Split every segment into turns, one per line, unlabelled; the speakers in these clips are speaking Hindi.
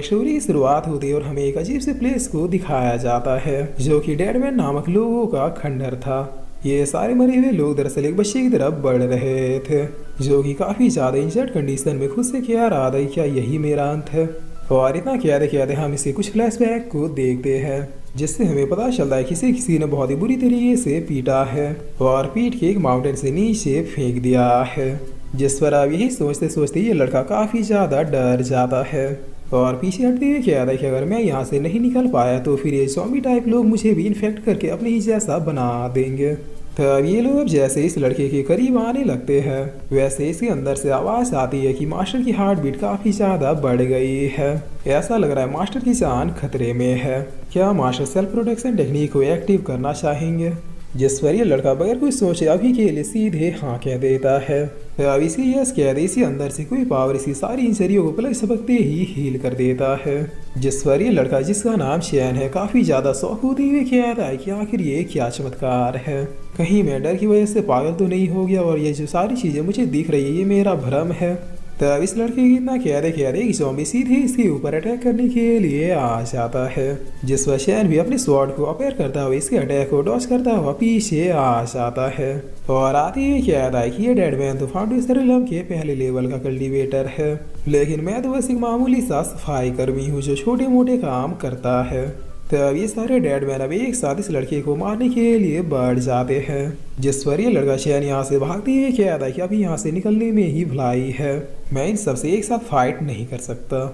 स्टोरी की शुरुआत होती है और हमें एक अजीब से प्लेस को दिखाया जाता है जो कि डेडमैन नामक लोगों का खंडहर था। ये सारे मरे हुए लोग दरअसल एक बच्चे की तरफ बढ़ रहे थे जो कि काफी ज्यादा इंजर्ड कंडीशन में खुद से कह रहा था क्या यही मेरा अंत है। और इतना कहते कहते हम इसे कुछ फ्लैशबैक को देखते हैं जिससे हमें पता चलता है किसी किसी ने बहुत ही बुरी तरीके से पीटा है और पीट के एक माउंटेन से नीचे फेंक दिया है। जिस पर अब यही सोचते सोचते ये लड़का काफी ज्यादा डर जाता है और पीछे हटते हुए कहता है कि अगर मैं यहाँ से नहीं निकल पाया तो फिर ये ज़ॉम्बी टाइप लोग मुझे भी इन्फेक्ट करके अपने ही जैसा बना देंगे। तब ये लोग जैसे इस लड़के के करीब आने लगते हैं वैसे इसके अंदर से आवाज़ आती है कि मास्टर की हार्ट बीट काफ़ी ज़्यादा बढ़ गई है। ऐसा लग रहा है मास्टर की जान खतरे में है। क्या मास्टर सेल्फ प्रोटेक्शन टेक्निक को एक्टिव करना चाहेंगे? जिस पर ये लड़का बगैर कुछ सोचे अभी के लिए सीधे हाँ कह देता है। अब इसी यस कह दे इसी अंदर से कोई पावर इसी सारी इंजरियों को पलक झपकते ही हील कर देता है। जिस पर ये लड़का जिसका नाम चैन है काफी ज्यादा शौक होते हुए कहता है कि आखिर ये क्या चमत्कार है, कहीं मैं डर की वजह से पागल तो नहीं हो गया और ये जो सारी चीजें मुझे दिख रही है ये मेरा भ्रम है। तब इस लड़के की इतना कहते कहते कि ज़ॉम्बी सीधे इसके ऊपर अटैक करने के लिए आ जाता है। जिस पर शैन भी अपने स्वॉर्ड को अपेयर करता हुआ इसके अटैक को डॉज करता हुआ पीछे आ जाता है और आते ही कहता है कि ये डेडमैन तो फाउंडेशन रिलम के पहले लेवल का कल्टीवेटर है लेकिन मैं तो बस एक मामूली सा सफाई कर्मी हूँ जो छोटे मोटे काम करता है। तब ये सारे डेडमैन अब एक साथ इस लड़के को मारने के लिए बढ़ जाते हैं। जिस पर ये लड़का शैन यहाँ से भागते हुए कहता है कि अभी यहाँ से निकलने में ही भलाई है, मैं इन सबसे एक साथ फाइट नहीं कर सकता।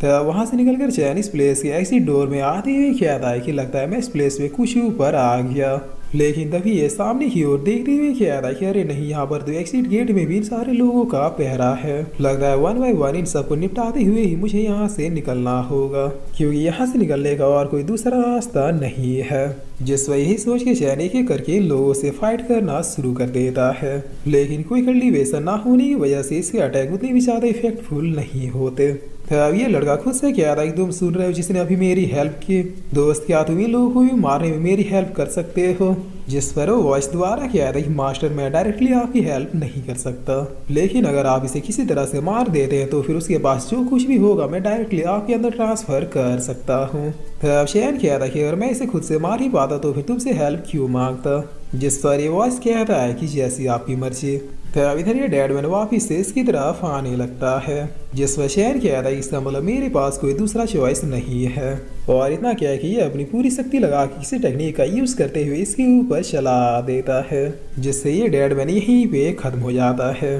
तब वहाँ से निकलकर चैन इस प्लेस के एग्जिट डोर में आते हुए कहता है कि लगता है मैं इस प्लेस में कुछ ऊपर आ गया। लेकिन तभी ये सामने की ओर देखते हुए कहता है कि अरे नहीं, यहाँ पर तो एग्जिट गेट में भी इन सारे लोगों का पहरा है। लगता है 1 बाय 1 इन सबको निपटाते हुए ही मुझे यहाँ से निकलना होगा क्योंकि यहाँ से निकलने का और कोई दूसरा रास्ता नहीं है। जिस वजह यही सोच के चैन एक एक करके इन लोगों से फाइट करना शुरू कर देता है लेकिन कोई कल्टीवेशन ना होने की वजह से इसके अटैक उतने भी ज्यादा इफेक्टफुल नहीं होते। अब ये लड़का खुद से कह रहा है कि तुम सुन रहे हो जिसने अभी मेरी हेल्प की, दोस्त क्या तुम इन लोगों को भी मारने में मेरी हेल्प कर सकते हो? जिस पर वो वॉइस दोबारा कह रहा है कि मास्टर मैं डायरेक्टली आपकी हेल्प नहीं कर सकता लेकिन अगर आप इसे किसी तरह से मार देते हैं तो फिर उसके पास जो कुछ भी होगा मैं डायरेक्टली आपके अंदर ट्रांसफर कर सकता हूँ। अब शैन कह रहा है कि अगर मैं इसे खुद से मार ही पाता तो फिर तुमसे हेल्प क्यों मांगता? जिस पर ये वॉइस कहता है कि जैसी आपकी मर्जी। तब इधर ये डेडमैन वापिस से इसकी तरफ आने लगता है जिस पर शैन कहता है इसका मतलब मेरे पास कोई दूसरा चॉइस नहीं है और इतना क्या है कि ये अपनी पूरी शक्ति लगा के किसी टेक्निक का यूज करते हुए इसके ऊपर चला देता है जिससे ये डेडमैन यहीं पे खत्म हो जाता है।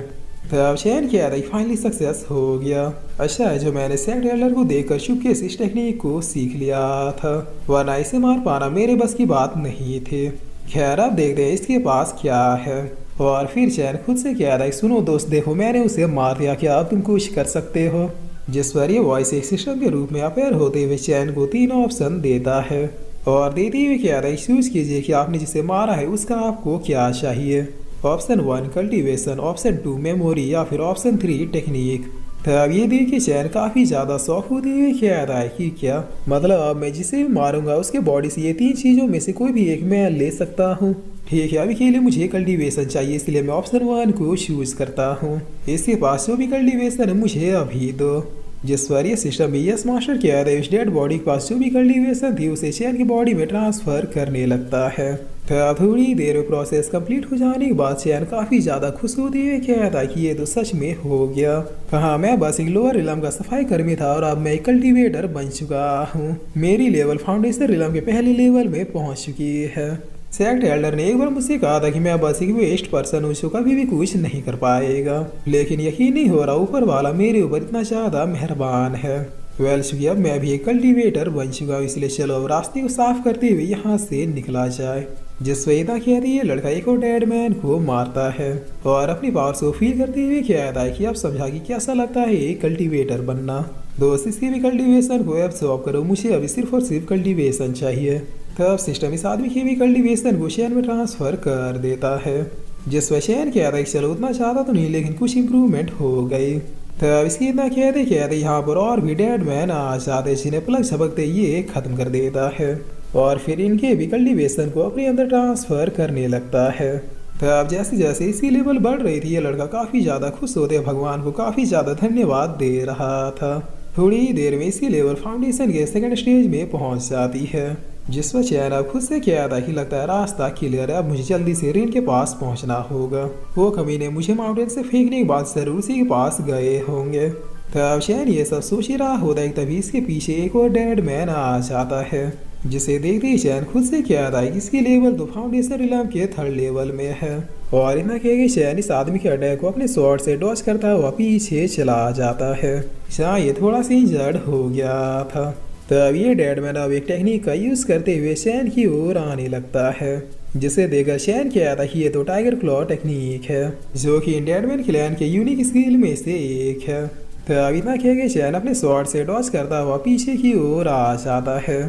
तब शैन कहता है फाइनली सक्सेस हो गया। अच्छा है जो मैंने सेक्ट एल्डर को देखकर चुपके से इस टेक्निक को सीख लिया था वरना इसे मार पाना मेरे बस की बात नहीं थी। खैर अब देखते हैं इसके पास क्या है। और फिर चैन खुद से कह रहा है सुनो दोस्त देखो मैंने उसे मार दिया, क्या अब तुम कुछ कर सकते हो? जिस पर ये वॉइस एक सिस्टम के रूप में अपेयर होते हुए चैन को 3 ऑप्शन देता है और देते हुए कह रहा है चूज कीजिए कि आपने जिसे मारा है उसका आपको क्या चाहिए। ऑप्शन 1 कल्टीवेशन, ऑप्शन 2 मेमोरी या फिर ऑप्शन 3 टेक्निक। तब ये देख के चैन काफी ज्यादा शौक होते हुए कह रहा है कि क्या मतलब अब मैं जिसे भी मारूंगा उसके बॉडी से ये 3 चीजों में से कोई भी एक मैं ले सकता हूँ? ठीक है अभी के लिए मुझे कल्टीवेशन चाहिए इसलिए मैं ऑप्शन 1 को चूज करता हूँ। इसके पास जो भी कल्टीवेशन है मुझे अभी दो। जिस पर ये सिस्टम भी यस मास्टर कह रहे उस डेड बॉडी के पास जो भी कल्टीवेशन थी उसे चैन की बॉडी में ट्रांसफर करने लगता है। तो थोड़ी देर में प्रोसेस कंप्लीट हो जाने के बाद चैन काफी ज्यादा खुश होती हुई कहता है कि ये तो सच में हो गया। कहा मैं बस एक लोअर रिलम का सफाई कर्मी था और अब मैं एक कल्टीवेटर बन चुका हूँ। मेरी लेवल फाउंडेशन रिलम के पहले लेवल में पहुंच चुकी है। सेक्ट एल्डर ने एक बार मुझसे कहा था कि मैं बस एक वेस्ट पर्सन हूँ जो कभी भी कुछ नहीं कर पाएगा लेकिन यकीन नहीं हो रहा ऊपर वाला मेरे ऊपर इतना ज्यादा मेहरबान है। वेल चुकी अब मैं भी एक कल्टीवेटर बन चुका हूँ इसलिए चलो अब रास्ते को साफ करते हुए यहाँ से निकला जाए। जिस वेदा कहती है लड़का एक और डेडमैन को मारता है और अपनी पावर को फील करते हुए कहता है कि अब समझा कि कैसा लगता है एक कल्टीवेटर बनना। दोस्त इसकी भी कल्टीवेशन को अब सॉल्व करो, मुझे अभी सिर्फ और सिर्फ कल्टीवेशन चाहिए। तब सिस्टम इस आदमी की भी कल्टीवेशन को शैन में ट्रांसफर कर देता है जिस पर शैन कहता है कि चलो उतना ज़्यादा तो नहीं लेकिन कुछ इम्प्रूवमेंट हो गई। तब इसकी इतना कहते कहते यहाँ पर और भी डेडमैन आ जाते जिन्हें पलक झपकते ये खत्म कर देता है और फिर इनके भी कल्टीवेशन को अपने अंदर ट्रांसफर करने लगता है। तब जैसे जैसे इसकी लेवल बढ़ रही थी ये लड़का काफ़ी ज़्यादा खुश होते भगवान को काफ़ी ज़्यादा धन्यवाद दे रहा था। थोड़ी देर में इसकी लेवल फाउंडेशन के सेकंड स्टेज में पहुंच जाती है, जिस पर चैन अब खुद से कहता है कि लगता है रास्ता क्लियर है, अब मुझे जल्दी से रिन के पास पहुंचना होगा। वो कमीने मुझे माउंटेन से फेंकने के बाद जरूर उसी के पास गए होंगे। तब चैन ये सब सोच ही रहा होता है, तभी इसके पीछे एक और डेड मैन आ जाता है, जिसे देखते ही चैन खुद से कहता है कि इसकी लेवल तो फाउंडेशन रिलम के थर्ड लेवल में है। और इतना कह के चैन इस आदमी के अटैक को अपने स्वॉर्ड से डॉज करता हुआ पीछे चला जाता है। जहाँ ये थोड़ा सी इंजर्ड हो गया था। तब ये डेडमैन अब एक टेक्निक का यूज करते हुए चैन की ओर आने लगता है, जिसे देखकर चैन कहता है कि ये तो टाइगर क्लॉ टेक्निक है, जो कि डेडमैन क्लैन के यूनिक स्किल में से एक है। तब इतना कह के चैन अपने स्वॉर्ड से डॉज करता हुआ पीछे की ओर आ जाता है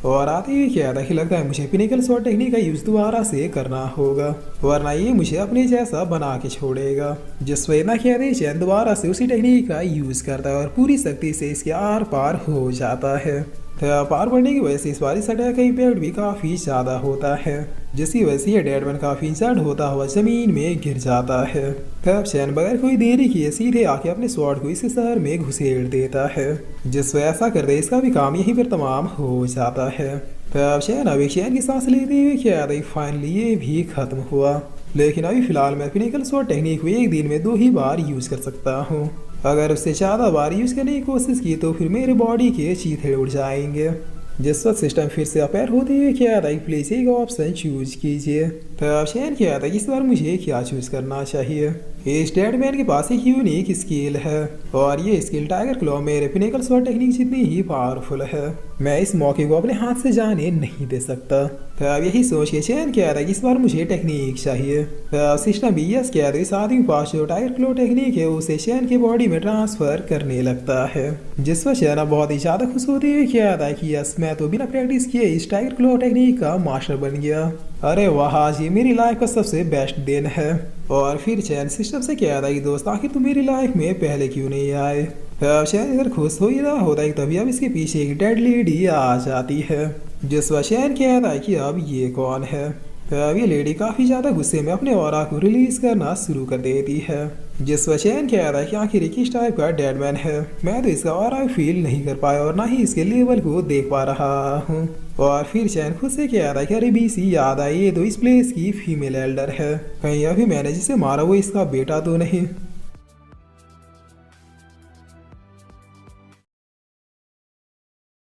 और आते ही कहता है कि लगता है मुझे पिनिकल स्वॉर्ड टेक्निक का यूज दोबारा से करना होगा, वरना ये मुझे अपने जैसा बना के छोड़ेगा। जिस पर इतना कहते ही चैन दोबारा से उसी टेक्निक का यूज करता है और पूरी शक्ति से इसके आर पार हो जाता है। पार पड़ने की वजह से इस बार इस अटैक का इम्पैक्ट भी काफी ज्यादा होता है, जिसकी वजह से ये डेडमैन काफी इंजर्ड होता हुआ जमीन में गिर जाता है। तब चैन बगैर कोई देरी किए सीधे आके अपने स्वॉर्ड को इस शहर में घुसेड़ देता है, जिस वजह ऐसा करते इसका भी काम यहीं पर तमाम हो जाता है। तब चैन अभी चैन की सांस लेते हुए क्या फाइनली ये भी खत्म हुआ, लेकिन अभी फिलहाल मैं पिनिकल स्वॉर्ड टेक्निक को एक दिन में 2 ही बार यूज कर सकता हूँ। अगर उससे ज़्यादा बार यूज करने की कोशिश की तो फिर मेरे बॉडी के चीथे उड़ जाएंगे। जिस वक्त सिस्टम फिर से अपेयर होते हुए क्या आता है प्लीज एक ऑप्शन चूज कीजिए। तब चैन क्या आता है इस बार मुझे क्या चूज करना चाहिए। इस डेडमैन के पास एक यूनिक स्किल है और ये स्किल टाइगर क्लॉ मेरे पिनिकल स्वॉर्ड टेक्निक जितनी ही पावरफुल है, मैं इस मौके को अपने हाथ से जाने नहीं दे सकता। तब यही सोच के चैन क्या आता है इस बार मुझे टेक्निक चाहिए। तब सिस्टम भी यस क्या इस आदमी के पास जो टाइगर क्लॉ टेक्निक है उसे चैन के बॉडी में ट्रांसफर करने लगता है, जिस पर चैन बहुत ही ज्यादा खुश होते हुए क्या आता है कि यस मैं तो बिना प्रैक्टिस किए इस टाइगर क्लॉ टेक्निक का मास्टर बन गया। अरे वाह, आज ये मेरी लाइफ का सबसे बेस्ट दिन है। और फिर चैन सिस्टम से क्या था कि दोस्त आखिर तुम मेरी लाइफ में पहले क्यों नहीं आए। अब चैन इधर खुश हो ही रहा होता है तभी अब इसके पीछे एक डेड लेडी आ जाती है, जिस पर चैन कहता है कि अब ये कौन है। अब ये लेडी काफी ज्यादा गुस्से में अपने ऑरा को रिलीज करना शुरू कर देती है, जिस पर चैन कहता है कि आखिर ये किस टाइप का डेडमैन है, मैं तो इसका ऑरा फील नहीं कर पाया और ना ही इसके लेवल को देख पा रहा हूँ। और फिर चैन खुद से कहता है कि अरे बीसी याद आई, ये तो इस प्लेस की फीमेल एल्डर है, कहीं अभी मैंने जिसे मारा वो इसका बेटा तो नहीं।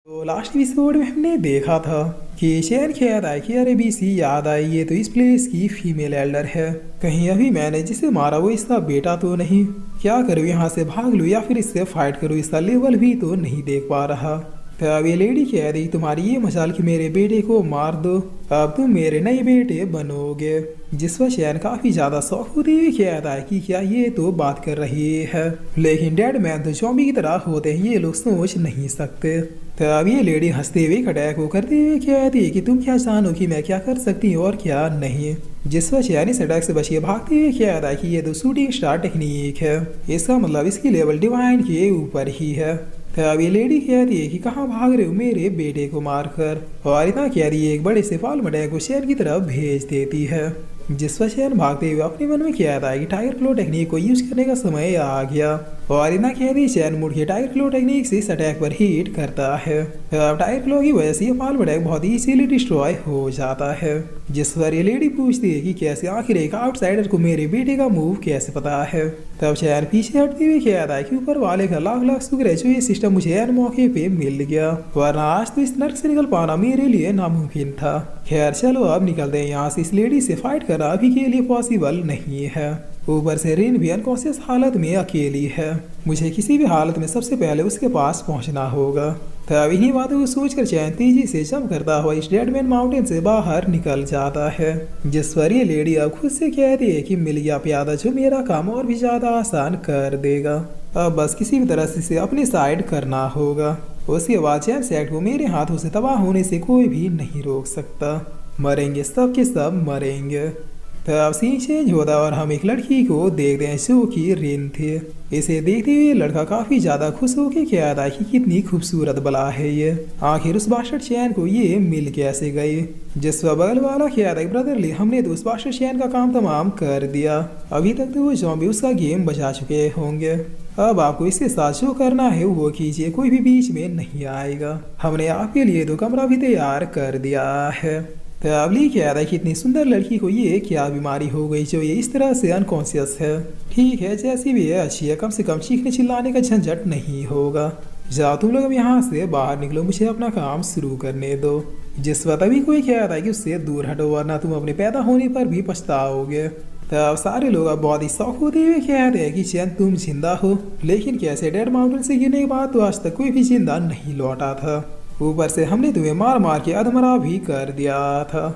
तो लास्ट एपिसोड में हमने देखा था कि चैन कहता है कि अरे बीसी याद आई, ये तो इस प्लेस की फीमेल एल्डर है, कहीं अभी मैंने जिसे मारा वो इसका बेटा तो नहीं। क्या करूँ, यहाँ से भाग लूँ या फिर इससे फाइट करूँ, इसका लेवल भी तो नहीं देख पा रहा। तब ये लेडी कह रही तुम्हारी ये मजाल कि मेरे बेटे को मार दो, अब तुम मेरे नए बेटे बनोगे। जिस पर चैन काफी ज्यादा शौक होती हुई कहता है कि क्या ये तो बात कर रही है, लेकिन डेड मैन तो ज़ॉम्बी की तरह होते हैं, ये लोग सोच नहीं सकते। तब ये लेडी हंसते हुए अटैक को करते हुए कहती है कि तुम क्या जानो कि मैं क्या कर सकती हूँ और क्या नहीं। जिस पर चैन इस अटैक से बचिए भागते हुए कहता है कि ये तो शूटिंग स्टार टेक्निक है, इसका मतलब इसकी लेवल डिवाइन के ऊपर ही है। तब ये लेडी कहती है कि कहाँ भाग रहे हो मेरे बेटे को मारकर, और इतना कह रही है एक बड़े से फॉल मटैक को चैन की तरफ भेज देती है। जिस पर चैन भागते हुए अपने मन में कहता है कि टाइगर क्लो टेक्निक को यूज करने का समय आ गया, और इतना कहती चैन मुड़ के टाइगर क्लो टेक्निक से इस अटैक पर हिट करता है। अब टाइगर क्लो की वजह से ये फॉल मटैक बहुत ही इजीली डिस्ट्रॉय हो जाता है। जिस पर ये लेडी पूछती है कि कैसे आखिर एक आउटसाइडर को मेरे बेटे का मूव कैसे पता है। तब चैन पीछे हटते हुए कहता है कि ऊपर वाले का लाख लाख शुक्र है जो ये सिस्टम मुझे हर मौके पे मिल गया, वरना आज तो इस नर्क से निकल पाना मेरे लिए नामुमकिन था। खैर चलो अब निकलते हैं यहाँ से, इस लेडी से फाइट करना अभी के लिए पॉसिबल नहीं है। ऊपर से रिन भी अनकॉन्शियस हालत में अकेली है, मुझे किसी भी हालत में सबसे पहले उसके पास पहुंचना होगा। तब इन्हीं बातों को सोचकर चैन तेजी से जंप करता हुआ इस डेडमैन माउंटेन से बाहर निकल जाता है। जिस पर ये लेडी अब खुद से कहती है कि मिल गया प्यादा जो मेरा काम और भी ज्यादा आसान कर देगा, अब बस किसी भी तरह से इसे अपने साइड करना होगा। उसके बाद चैन सेट को मेरे हाथों से तबाह होने से कोई भी नहीं रोक सकता, मरेंगे सब के सब मरेंगे। तब सीन चेंज होता और हम एक लड़की को देखते हैं जो कि रिन थे। इसे देखते हुए लड़का काफी ज्यादा खुश होकर कहता है कि कितनी खूबसूरत बला है ये, आखिर उस बास्टर्ड चैन को ये मिल कैसे गई। जिस बगल वाला कहता है ब्रदरली हमने तो उस बास्टर्ड चैन का काम तमाम कर दिया, अभी तक तो वो ज़ॉम्बी उसका गेम बचा चुके होंगे। अब आपको इसके साथ जो करना है वो कीजिए, कोई भी बीच में नहीं आएगा। हमने आपके लिए तो कमरा भी तैयार कर दिया है। तो अब लिख याद है कि इतनी सुंदर लड़की को ये क्या बीमारी हो गई जो ये इस तरह से अनकॉन्शियस है। ठीक है, जैसी भी है अच्छी है, कम से कम चीखने चिल्लाने का झंझट नहीं होगा। जाओ तुम लोग अब यहाँ से बाहर निकलो, मुझे अपना काम शुरू करने दो। जिस वक्त अभी कोई कह रहा है कि उससे दूर हटो वरना तुम अपने पैदा होने पर भी पछताओगे। तब सारे लोग अब बहुत ही शौक होते हुए कहते हैं कि चैन तुम जिंदा हो, लेकिन कैसे डेड माउंटेन से गिरने के बाद तो आज तक कोई भी जिंदा नहीं लौटा था। ऊपर से हमने तुम्हें मार मार के अधमरा भी कर दिया था।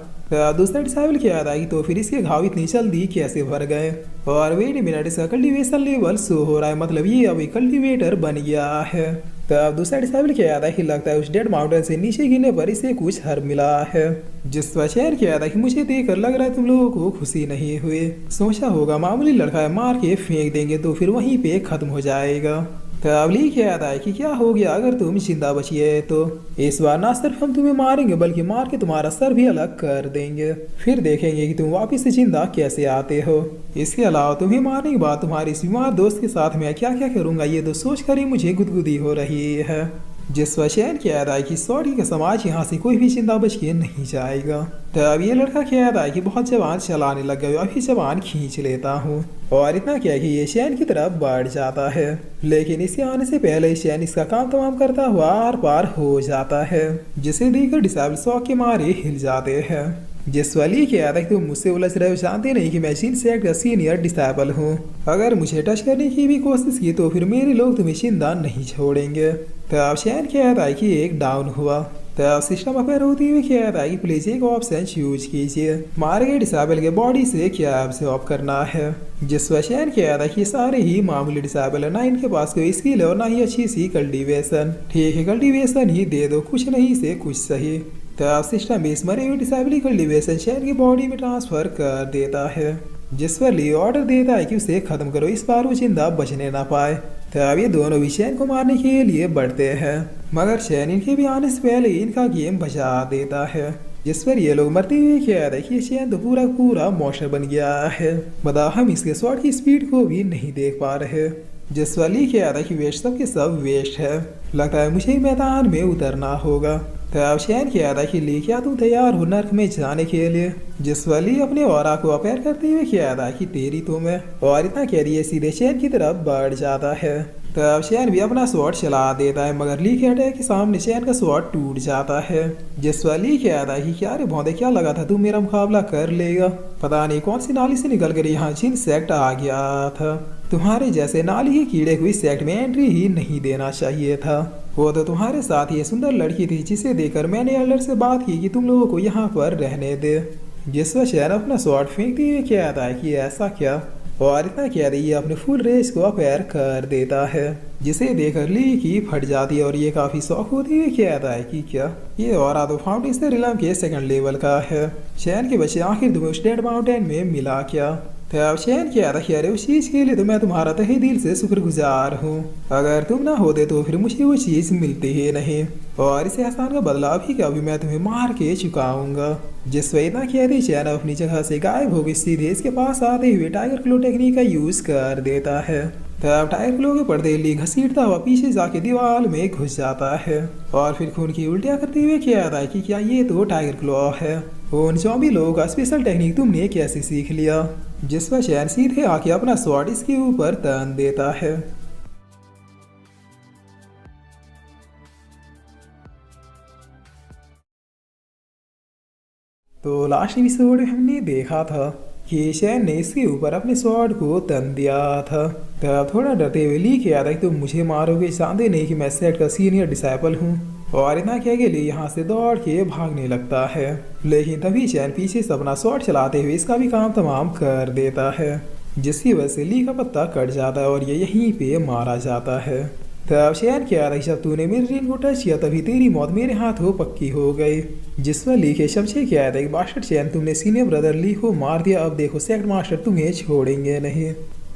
दूसरा डिसाइबल क्या था कि तो फिर इसके घाव इतनी जल्दी कैसे भर गए। और वेट मिनट, इसका कल्टीवेशन लेवल शो हो रहा है, मतलब ये अब एक कल्टीवेटर बन गया है। तब दूसरा डिसाइबल क्या था कि लगता है उस डेड माउंटेन से नीचे गिरने पर इसे कुछ हर मिला है। जिस पर शेर क्या था कि मुझे देखकर लग रहा है तुम लोगों को खुशी नहीं हुई। सोचा होगा मामूली लड़का है, मार के फेंक देंगे तो फिर वहीं पे खत्म हो जाएगा। तब लिख याद आया कि क्या हो गया अगर तुम जिंदा बचिए तो इस बार ना सिर्फ हम तुम्हें मारेंगे बल्कि मार के तुम्हारा सर भी अलग कर देंगे, फिर देखेंगे कि तुम वापस से जिंदा कैसे आते हो। इसके अलावा तुम्हें मारने के बाद तुम्हारे इस बीमार दोस्त के साथ मैं क्या क्या करूंगा ये तो सोच कर ही मुझे गुदगुदी हो रही है। जिस वशैन की याद आई कि सॉरी का समाज यहाँ से कोई भी जिंदा बच के नहीं जाएगा। तब ये लड़का क्या याद आया कि बहुत जवान चलाने लग गए, अभी जवान खींच लेता हूँ। और इतना क्या कि ये शैन की तरफ बढ़ जाता है, लेकिन इसके आने से पहले शैन इसका काम तमाम करता हुआ आर पार हो जाता है, जिसे देखकर डिसाइबल शौक के मारे हिल जाते हैं। जिस वाली की याद है कि तुम मुझसे उलझ रहे हो, जानते नहीं कि मैं जिन सेक्ट का सीनियर डिसाइबल हूँ। अगर मुझे टच करने की भी कोशिश की तो फिर मेरे लोग तुम्हें जिंदा नहीं छोड़ेंगे। तब शैन की याद आई कि एक डाउन हुआ। तब सिस्टम अपेयर होती हुई क्या याद आई कि प्लीज एक ऑप्शन चूज कीजिए, मारे गए डिसाइबल के बॉडी से क्या ऑब्जॉर्ब करना है। जिस वशैन की याद आई कि सारे ही मामूली डिसाइबल है, ना इनके पास कोई स्किल है और ना ही अच्छी सी कल्टीवेशन। ठीक है, कल्टीवेशन ही दे दो, कुछ नहीं से कुछ सही। तब सिस्टम इस मरे हुए डिसाइबल कल्टीवेशन शैन की बॉडी में ट्रांसफर कर देता है, जिस पर ली ऑर्डर देता है कि उसे खत्म करो, इस बार वो जिंदा बचने ना पाए। तब ये दोनों भी शैन को मारने के लिए बढ़ते हैं, मगर शैन इनके भी आने से पहले इनका गेम बचा देता है, जिस पर ये लोग मरते हुए क्या देखिए शैन तो पूरा पूरा मॉन्स्टर बन गया है। मतलब हम इसके शॉट की स्पीड को भी नहीं देख पा रहे। जिस वाली क्या था कि वेस्ट सब के सब वेस्ट है, लगता है मुझे मैदान में उतरना होगा। तब शैन क्या था कि ली क्या तुम तैयार हो नर्क में जाने के लिए। जिस वाली अपने औरा को अपेयर करते हुए क्या था कि तेरी तुम है, और इतना कह रही है सीधे शैन की तरफ बढ़ जाता है। तब शैन भी अपना स्वॉर्ड चला देता है, मगर ली के अटैक के सामने शैन का स्वॉर्ड टूट जाता है। जिस वाली क्या था कि क्या रे भौंदे, क्या लगा था तू मेरा मुकाबला कर लेगा, पता नहीं कौन सी नाली से निकल कर यहाँ जिन सेक्ट आ गया था। तुम्हारे जैसे नाली के कीड़े को इस सेक्ट में एंट्री ही नहीं देना चाहिए था। वो तो तुम्हारे साथ ये सुंदर लड़की थी जिसे देखकर मैंने एल्डर से बात की कि तुम लोगों को यहाँ पर रहने दे। जिस पर शैन अपना स्वॉर्ड फेंकते हुए क्या था कि ऐसा क्या, और इतना कह रही है अपने फुल रेस को अपेयर कर देता है, जिसे देखकर ली की फट जाती है और ये काफी शौक होती हुई कहता है कि क्या ये और तो फाउंटेन रिलम के सेकंड लेवल का है। शैन के बच्चे आखिर तुम्हें उस डेड माउंटेन में मिला क्या। तब शैन क्या था अरे उस चीज के लिए तो मैं तुम्हारा तहे दिल से शुक्रगुजार हूँ, अगर तुम ना होते तो फिर मुझे वो चीज मिलती ही नहीं, और इस एहसान का बदला भी क्या अभी मैं तुम्हें मार के चुकाऊंगा। जिस वजह इतना कहती शैन अपनी जगह से गायब हो गई, सीधे इसके पास आते हुए टाइगर क्लो टेक्निक का यूज कर देता है। तब टाइगर क्लो के पर्दे ली घसीटता हुआ पीछे जाके दीवार में घुस जाता है, और फिर खून की उल्टियां करते हुए कहता है कि क्या ये तो टाइगर क्लो है। उन ज़ॉम्बी लोगों का स्पेशल टेक्निक तुमने कैसे सीख लिया। जिस पर शैन सीधे आके अपना स्वॉर्ड इसके ऊपर तन देता है। तो लास्ट एपिसोड में हमने देखा था कि शैन ने इसके ऊपर अपने स्वॉर्ड को तन दिया था। तब थोड़ा डरते हुए ली के आता कि तुम मुझे मारोगे, जानते नहीं कि मैं सेट का सीनियर डिसाइपल हूँ, और इतना कह के लिए यहाँ से दौड़ के भागने लगता है। लेकिन तभी शैन पीछे से अपना स्वॉर्ड चलाते हुए इसका भी काम तमाम कर देता है, जिसकी वजह से ली का पत्ता कट जाता है और ये यहीं पे मारा जाता है। तब शैन क्या रही जब तूने मेरे रिंग को टच किया तभी तेरी मौत मेरे हाथों पक्की हो गई। जिस पर ली के शमशे क्या था कि बास्टर्ड शैन तुमने सीनियर ब्रदर ली को मार दिया, अब देखो सेक्ट मास्टर तुम्हें छोड़ेंगे नहीं।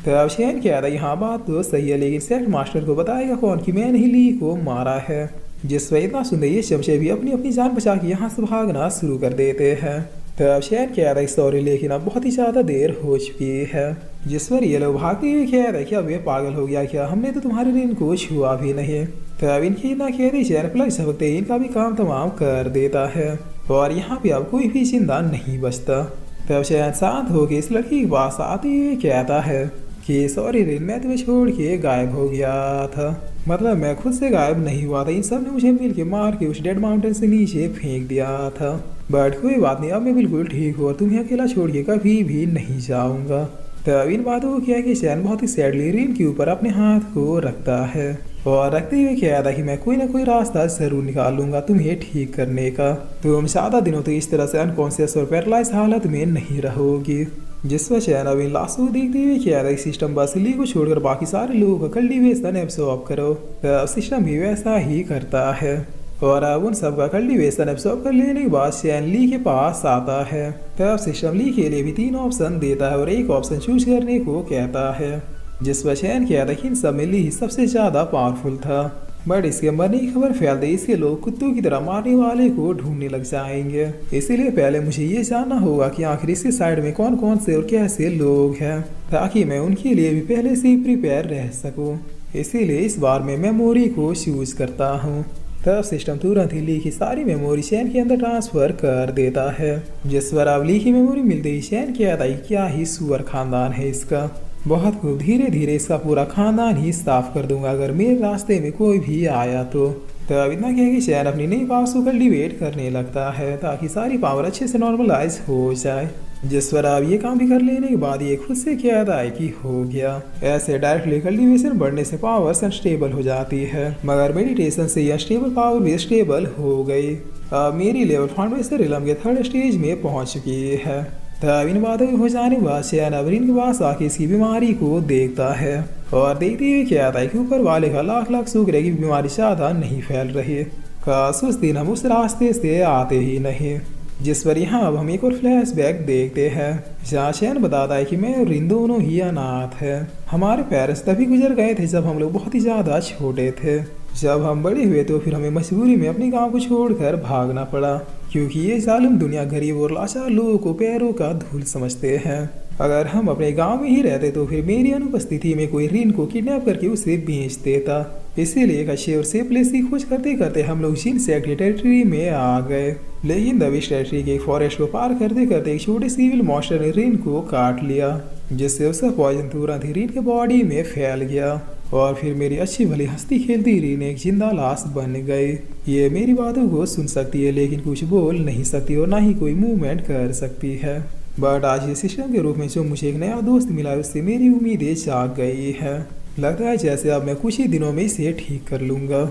तब शैन क्या था यहाँ बात तो सही है, लेकिन सेक्ट मास्टर को बताएगा कौन कि मैंने ही ली को मारा है। जिस पर इतना सुनते ये शमशे भी अपनी अपनी जान बचा के यहाँ से भागना शुरू कर देते हैं। तब शैन कह रहा है सॉरी, लेकिन अब बहुत ही ज़्यादा देर हो चुकी है। जिस पर ये लोग भागते हुए कह रहे क्या वे पागल हो गया क्या, हमने तो तुम्हारे रिन को छुआ भी नहीं। तब इनकी इतना कहते चैन प्लग झपकते इनका भी काम तमाम कर देता है और यहाँ पे अब कोई भी जिंदा नहीं बचता। तब चैन शांत होकर इस लड़की के पास आते हुए कहता है कि सॉरी रिन, मैं तुम्हें छोड़ के गायब हो गया था, मतलब मैं खुद से गायब नहीं हुआ था, इन सब ने मुझे मिल के मार के उस डेड माउंटेन से नीचे फेंक दिया था। बट कोई बात नहीं, अब मैं बिल्कुल ठीक हूँ और तुम्हें अकेला छोड़ के कभी भी नहीं जाऊंगा। तब इन बातों को किया कि चैन बहुत ही सैडली रिन के ऊपर अपने हाथ को रखता है और रखते हुए कहा था कि मैं कोई ना कोई रास्ता जरूर निकालूंगा तुम्हें ठीक करने का, तुम ज्यादा दिनों तक इस तरह से अनकॉन्शियस और पैरालाइज हालत में नहीं रहोगी। जिस पर चैन अब इन लाशों को देखते हुए कहा था सिस्टम बस ली को छोड़कर बाकी सारे लोगों का कल्टीवेशन एब्सॉर्ब करो। तब सिस्टम भी वैसा ही करता है और अब उन सब का कल्टीवेशन एब्सॉर्ब कर लेने के बाद चैन ली के पास आता है। तब सिस्टम ली के लिए भी 3 ऑप्शन देता है और एक ऑप्शन चूज करने को कहता है, जिस पर चैन कहता है कि इन सब में ली सबसे ज्यादा पावरफुल था, बट इसके मरने की खबर फैलते इसके लोग कुत्तों की तरह मारने वाले को ढूंढने लग जाएंगे। इसीलिए पहले मुझे ये जानना होगा कि आखिर इसके साइड में कौन कौन से और कैसे लोग हैं, ताकि मैं उनके लिए भी पहले से ही प्रिपेयर रह सकूं। इसीलिए इस बार मैं मेमोरी को चूज करता हूँ। तब सिस्टम तुरंत ही ली की सारी मेमोरी चैन के अंदर ट्रांसफर कर देता है, जिस पर अब ली की मेमोरी मिलते ही चैन कहता है क्या ही सुअर खानदान है इसका, बहुत खूब, धीरे धीरे इसका पूरा खानदान ही साफ कर दूंगा अगर मेरे रास्ते में कोई भी आया तो। तब इतना कह कि चैन अपनी नई पावर्स को कल्टीवेट करने लगता है ताकि सारी पावर अच्छे से नॉर्मलाइज हो जाए। जिस पर अब ये काम भी कर लेने के बाद ये खुद से कहता है कि हो गया। ऐसे डायरेक्टली कल्टीवेशन बढ़ने से पावर्स अनस्टेबल हो जाती है, मगर मेडिटेशन से ये अनस्टेबल पावर भी स्टेबल हो गई। अब मेरी लेवल फाउंडेशन रिलम के 3rd स्टेज में पहुंच चुकी है। तब इन बातों के हो जाने के बाद चैन अब रिन के पास आके इसकी बीमारी को देखता है और देखते हुए कहता है कि ऊपर वाले का लाख लाख शुक्र है कि बीमारी ज्यादा नहीं फैल रही, काश उस दिन हम उस रास्ते से आते ही नहीं। जिस पर यहाँ अब हम एक और फ्लैशबैक देखते हैं जहाँ चैन बताता है कि मैं और रिन दोनों ही अनाथ है, हमारे पेरेंट्स तभी गुजर गए थे जब हम लोग बहुत ही ज्यादा छोटे थे, जब हम बड़े हुए तो फिर हमें मजबूरी में अपने गांव को छोड़कर भागना पड़ा, क्योंकि ये जालिम दुनिया गरीब और लाचार लोगों को पैरों का धूल समझते हैं। अगर हम अपने गांव में ही रहते तो फिर मेरी अनुपस्थिति में कोई रिन को किडनैप करके उसे बेच देता। इसीलिए एक अच्छे और सेफ प्लेस की खोज करते करते हम लोग जिन सेक्रेटरी टेरिटरी में आ गए, लेकिन दबिश टेरिटरी के एक फॉरेस्ट को पार करते करते एक छोटे सिविल मॉन्स्टर ने रिन को काट लिया, जिससे उसका पॉइजन तुरंत ही रिन के बॉडी में फैल गया और फिर मेरी अच्छी भली हंसती खेलती रिन एक जिंदा लाश बन गई। ये मेरी बातों को सुन सकती है लेकिन कुछ बोल नहीं सकती और ना ही कोई मूवमेंट कर सकती है, बट आज ये सिस्टम के रूप में जो मुझे एक नया दोस्त मिला है उससे मेरी उम्मीदें जाग गई है। लगता है जैसे अब मैं कुछ ही दिनों में इसे ठीक कर लूंगा।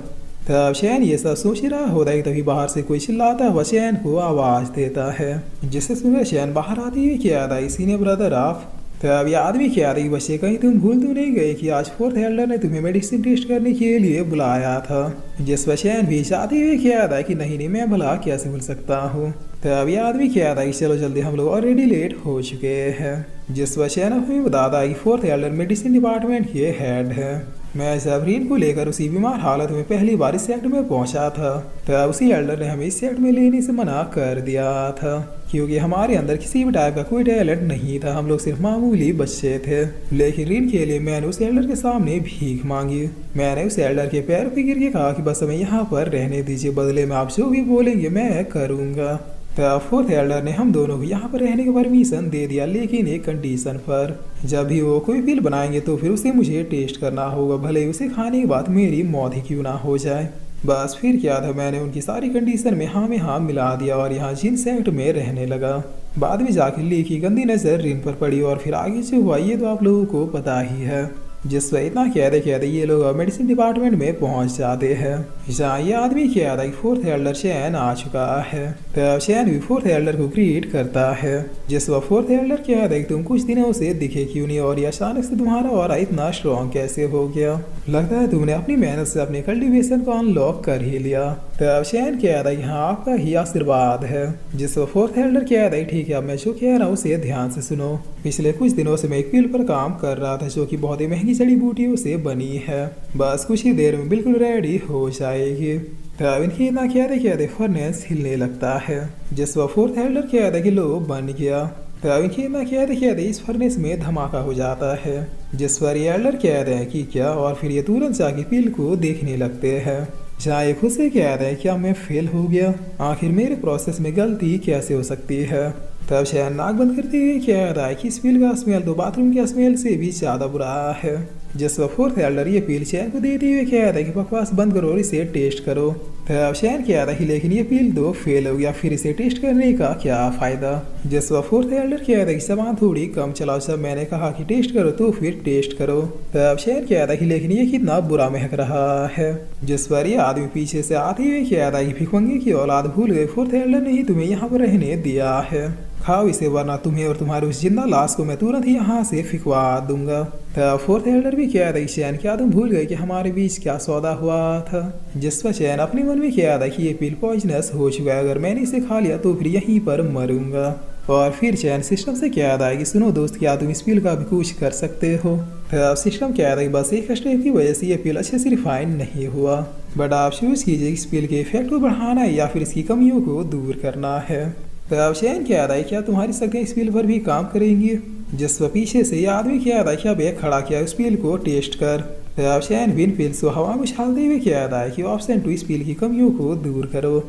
तब चैन ये सब सोच रहा होता है तभी बाहर से कोई चिल्लाता हुआ चैन को आवाज देता है, जिससे सुनकर चैन बाहर आती हुई क्या था इसी ने ब्रदर आप। तब ये आदमी क्या रही बच्चे कहीं तुम भूल तो नहीं गए कि आज 4th एल्डर ने तुम्हें मेडिसिन टेस्ट करने के लिए बुलाया था, जिस पर चैन भी चाहते हुए क्या था कि नहीं मैं भला कैसे भूल सकता हूँ। तब ये आदमी क्या था कि चलो जल्दी हम लोग ऑलरेडी लेट हो चुके हैं, जिस पर चैन हमें बताता कि 4th एल्डर मेडिसिन डिपार्टमेंट के हेड है। मैं जब रिन को लेकर उसी बीमार हालत में पहली बार इस सेक्ट में पहुंचा था तब उसी एल्डर ने हमें इस सेक्ट में लेने से मना कर दिया था, क्योंकि हमारे अंदर किसी भी टाइप का कोई टैलेंट नहीं था, हम लोग सिर्फ मामूली बच्चे थे। लेकिन रिन के लिए मैंने उस एल्डर के सामने भीख मांगी, मैंने उस एल्डर के पैर पे गिर के कहा कि बस हमें यहाँ पर रहने दीजिए, बदले में आप जो भी बोलेंगे मैं करूँगा। तब 4th एल्डर ने हम दोनों को यहाँ पर रहने का परमिशन दे दिया, लेकिन एक कंडीशन पर, जब भी वो कोई बिल बनाएंगे तो फिर उसे मुझे टेस्ट करना होगा, भले उसे खाने के बाद मेरी मौत ही क्यों ना हो जाए। बस फिर क्या था, मैंने उनकी सारी कंडीशन में हाँ मिला दिया और यहाँ जिन सेक्ट में रहने लगा। बाद में जाकर ली की गंदी नजर रिन पर पड़ी और फिर आगे जो हुआ ये तो आप लोगों को पता ही है। जिस पर इतना कहते ये लोग मेडिसिन डिपार्टमेंट में पहुंच जाते हैं, जहाँ ये आदमी क्या था कि 4th एल्डर चैन आ चुका है। तब चैन भी 4th एल्डर को ग्रीट करता है, जिस पर 4th एल्डर क्या था कि तुम कुछ दिनों से दिखे क्यों नहीं और ये अचानक से तुम्हारा और इतना स्ट्रॉन्ग कैसे हो गया, लगता है तुमने अपनी मेहनत से अपने कल्टीवेशन को अनलॉक कर ही लिया। तब चैन क्या था कि हाँ आपका ही आशीर्वाद है, जिस पर 4th एल्डर क्या था ठीक है अब मैं जो कह रहा हूँ उसे ध्यान से सुनो। पिछले कुछ दिनों से मैं एक पिल पर काम कर रहा था जो कि बहुत ही महंगी जड़ी बूटियों से बनी है, बस कुछ ही देर में बिल्कुल रेडी हो जाएगी। तब इनकी इतना कहते फर्नेस हिलने लगता है, जिस पर 4th एल्डर कहता कि लो बन गया। तब इनकी ना कहते कहते इस फर्नेस में धमाका हो जाता है, जिस पर ये एल्डर कहते हैं कि क्या, और फिर ये तुरंत जाके पिल को देखने लगते हैं। जहाँ ये खुद से कहते हैं क्या मैं फेल हो गया, आखिर मेरे प्रोसेस में गलती कैसे हो सकती है। तब शैन नाक बंद करते हुए कह रहा है कि इस पिल का स्मेल तो बाथरूम के स्मेल से भी ज्यादा बुरा है। जिस पर फोर्थ एल्डर ये पिल शैन को देते हुए कह रहा है कि बकवास बंद करो और इसे टेस्ट करो। तब शैन कह रहा है कि लेकिन ये पिल तो फेल हो गया, फिर इसे टेस्ट करने का क्या फायदा। जिस पर फोर्थ एल्डर कह रहा है कि सामान थोड़ी कम चलाओ, सब मैंने कहा कि टेस्ट करो तो फिर टेस्ट करो। तब शैन कह रहा है कि लेकिन ये कितना बुरा महक रहा है। जिस पर ये आदमी पीछे से आते हुए कह रहा है कि भिखमंगे की औलाद भूल गए, फोर्थ एल्डर ने ही तुम्हें यहाँ पर रहने दिया है, खाओ इसे वरना तुम्हें और तुम्हारे उस जिंदा लाश को मैं तुरंत ही यहाँ से फिकवा दूंगा। तब फोर्थ एल्डर भी कह रही शैन क्या तुम भूल गए कि हमारे बीच क्या सौदा हुआ था। जिस पर शैन अपने मन में कह रहा कि ये पिल पॉइजनस हो चुका है, अगर मैंने इसे खा लिया तो फिर यहीं पर मरूंगा। और फिर चैन सिस्टम से कह रहा है कि सुनो दोस्त, क्या तुम इस पिल का भी कुछ कर सकते हो। तब सिस्टम कह रहा है बस एक स्टेप की वजह से ये पिल अच्छे से रिफाइन नहीं हुआ, बट आप चूज कीजिए इस पिल के इफेक्ट को बढ़ाना है या फिर इसकी कमियों को दूर करना है। तब शैन कह रहा है क्या तुम्हारी शक्तियाँ इस पिल पर भी काम करेंगी। जिस पर पीछे से ये आदमी कह रहा है क्या बैग खड़ा किया उस पिल को टेस्ट कर। तब शैन विन पिल्स को हवा में उछालते हुए कह रहा है कि ऑप्शन 2 इस पिल की कमियों को दूर करो।